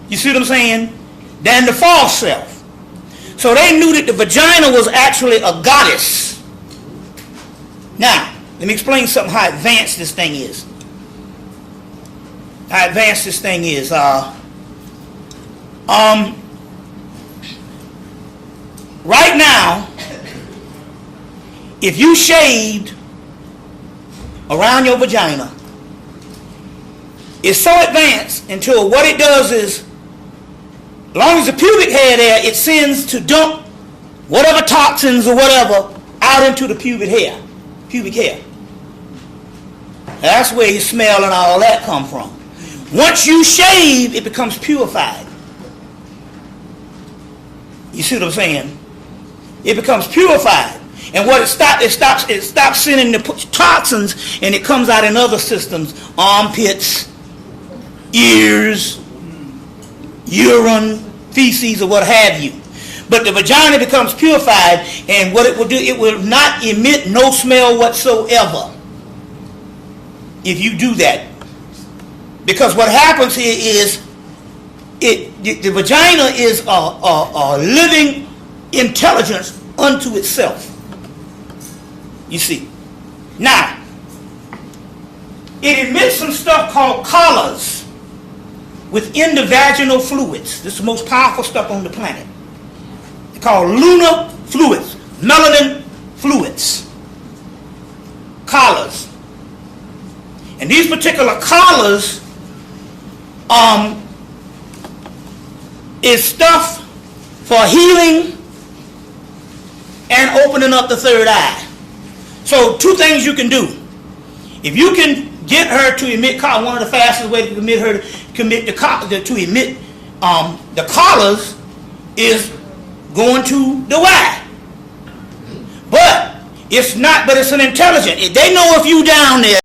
you see what I'm saying, than the false self. So they knew that the vagina was actually a goddess. Now, let me explain something how advanced this thing is. How advanced this thing is. Right now, if you shaved around your vagina, it's so advanced until what it does is, as long as the pubic hair there, it sends to dump whatever toxins or whatever out into the pubic hair. That's where your smell and all that come from. Once you shave, it becomes purified. You see what I'm saying? It becomes purified. And what it stops sending the toxins, and it comes out in other systems, armpits, ears, urine, feces, or what have you. But the vagina becomes purified, and what it will do, it will not emit no smell whatsoever if you do that. Because what happens here is, the vagina is a living intelligence unto itself. You see. Now, it emits some stuff called collars within the vaginal fluids. This is the most powerful stuff on the planet. They're called lunar fluids, melanin fluids. Collars. And these particular collars is stuff for healing and opening up the third eye. So two things you can do. If you can get her to emit collars, one of the fastest ways to emit her to emit the collars is going to the Y. But it's not. But it's an intelligent. They know if you down there.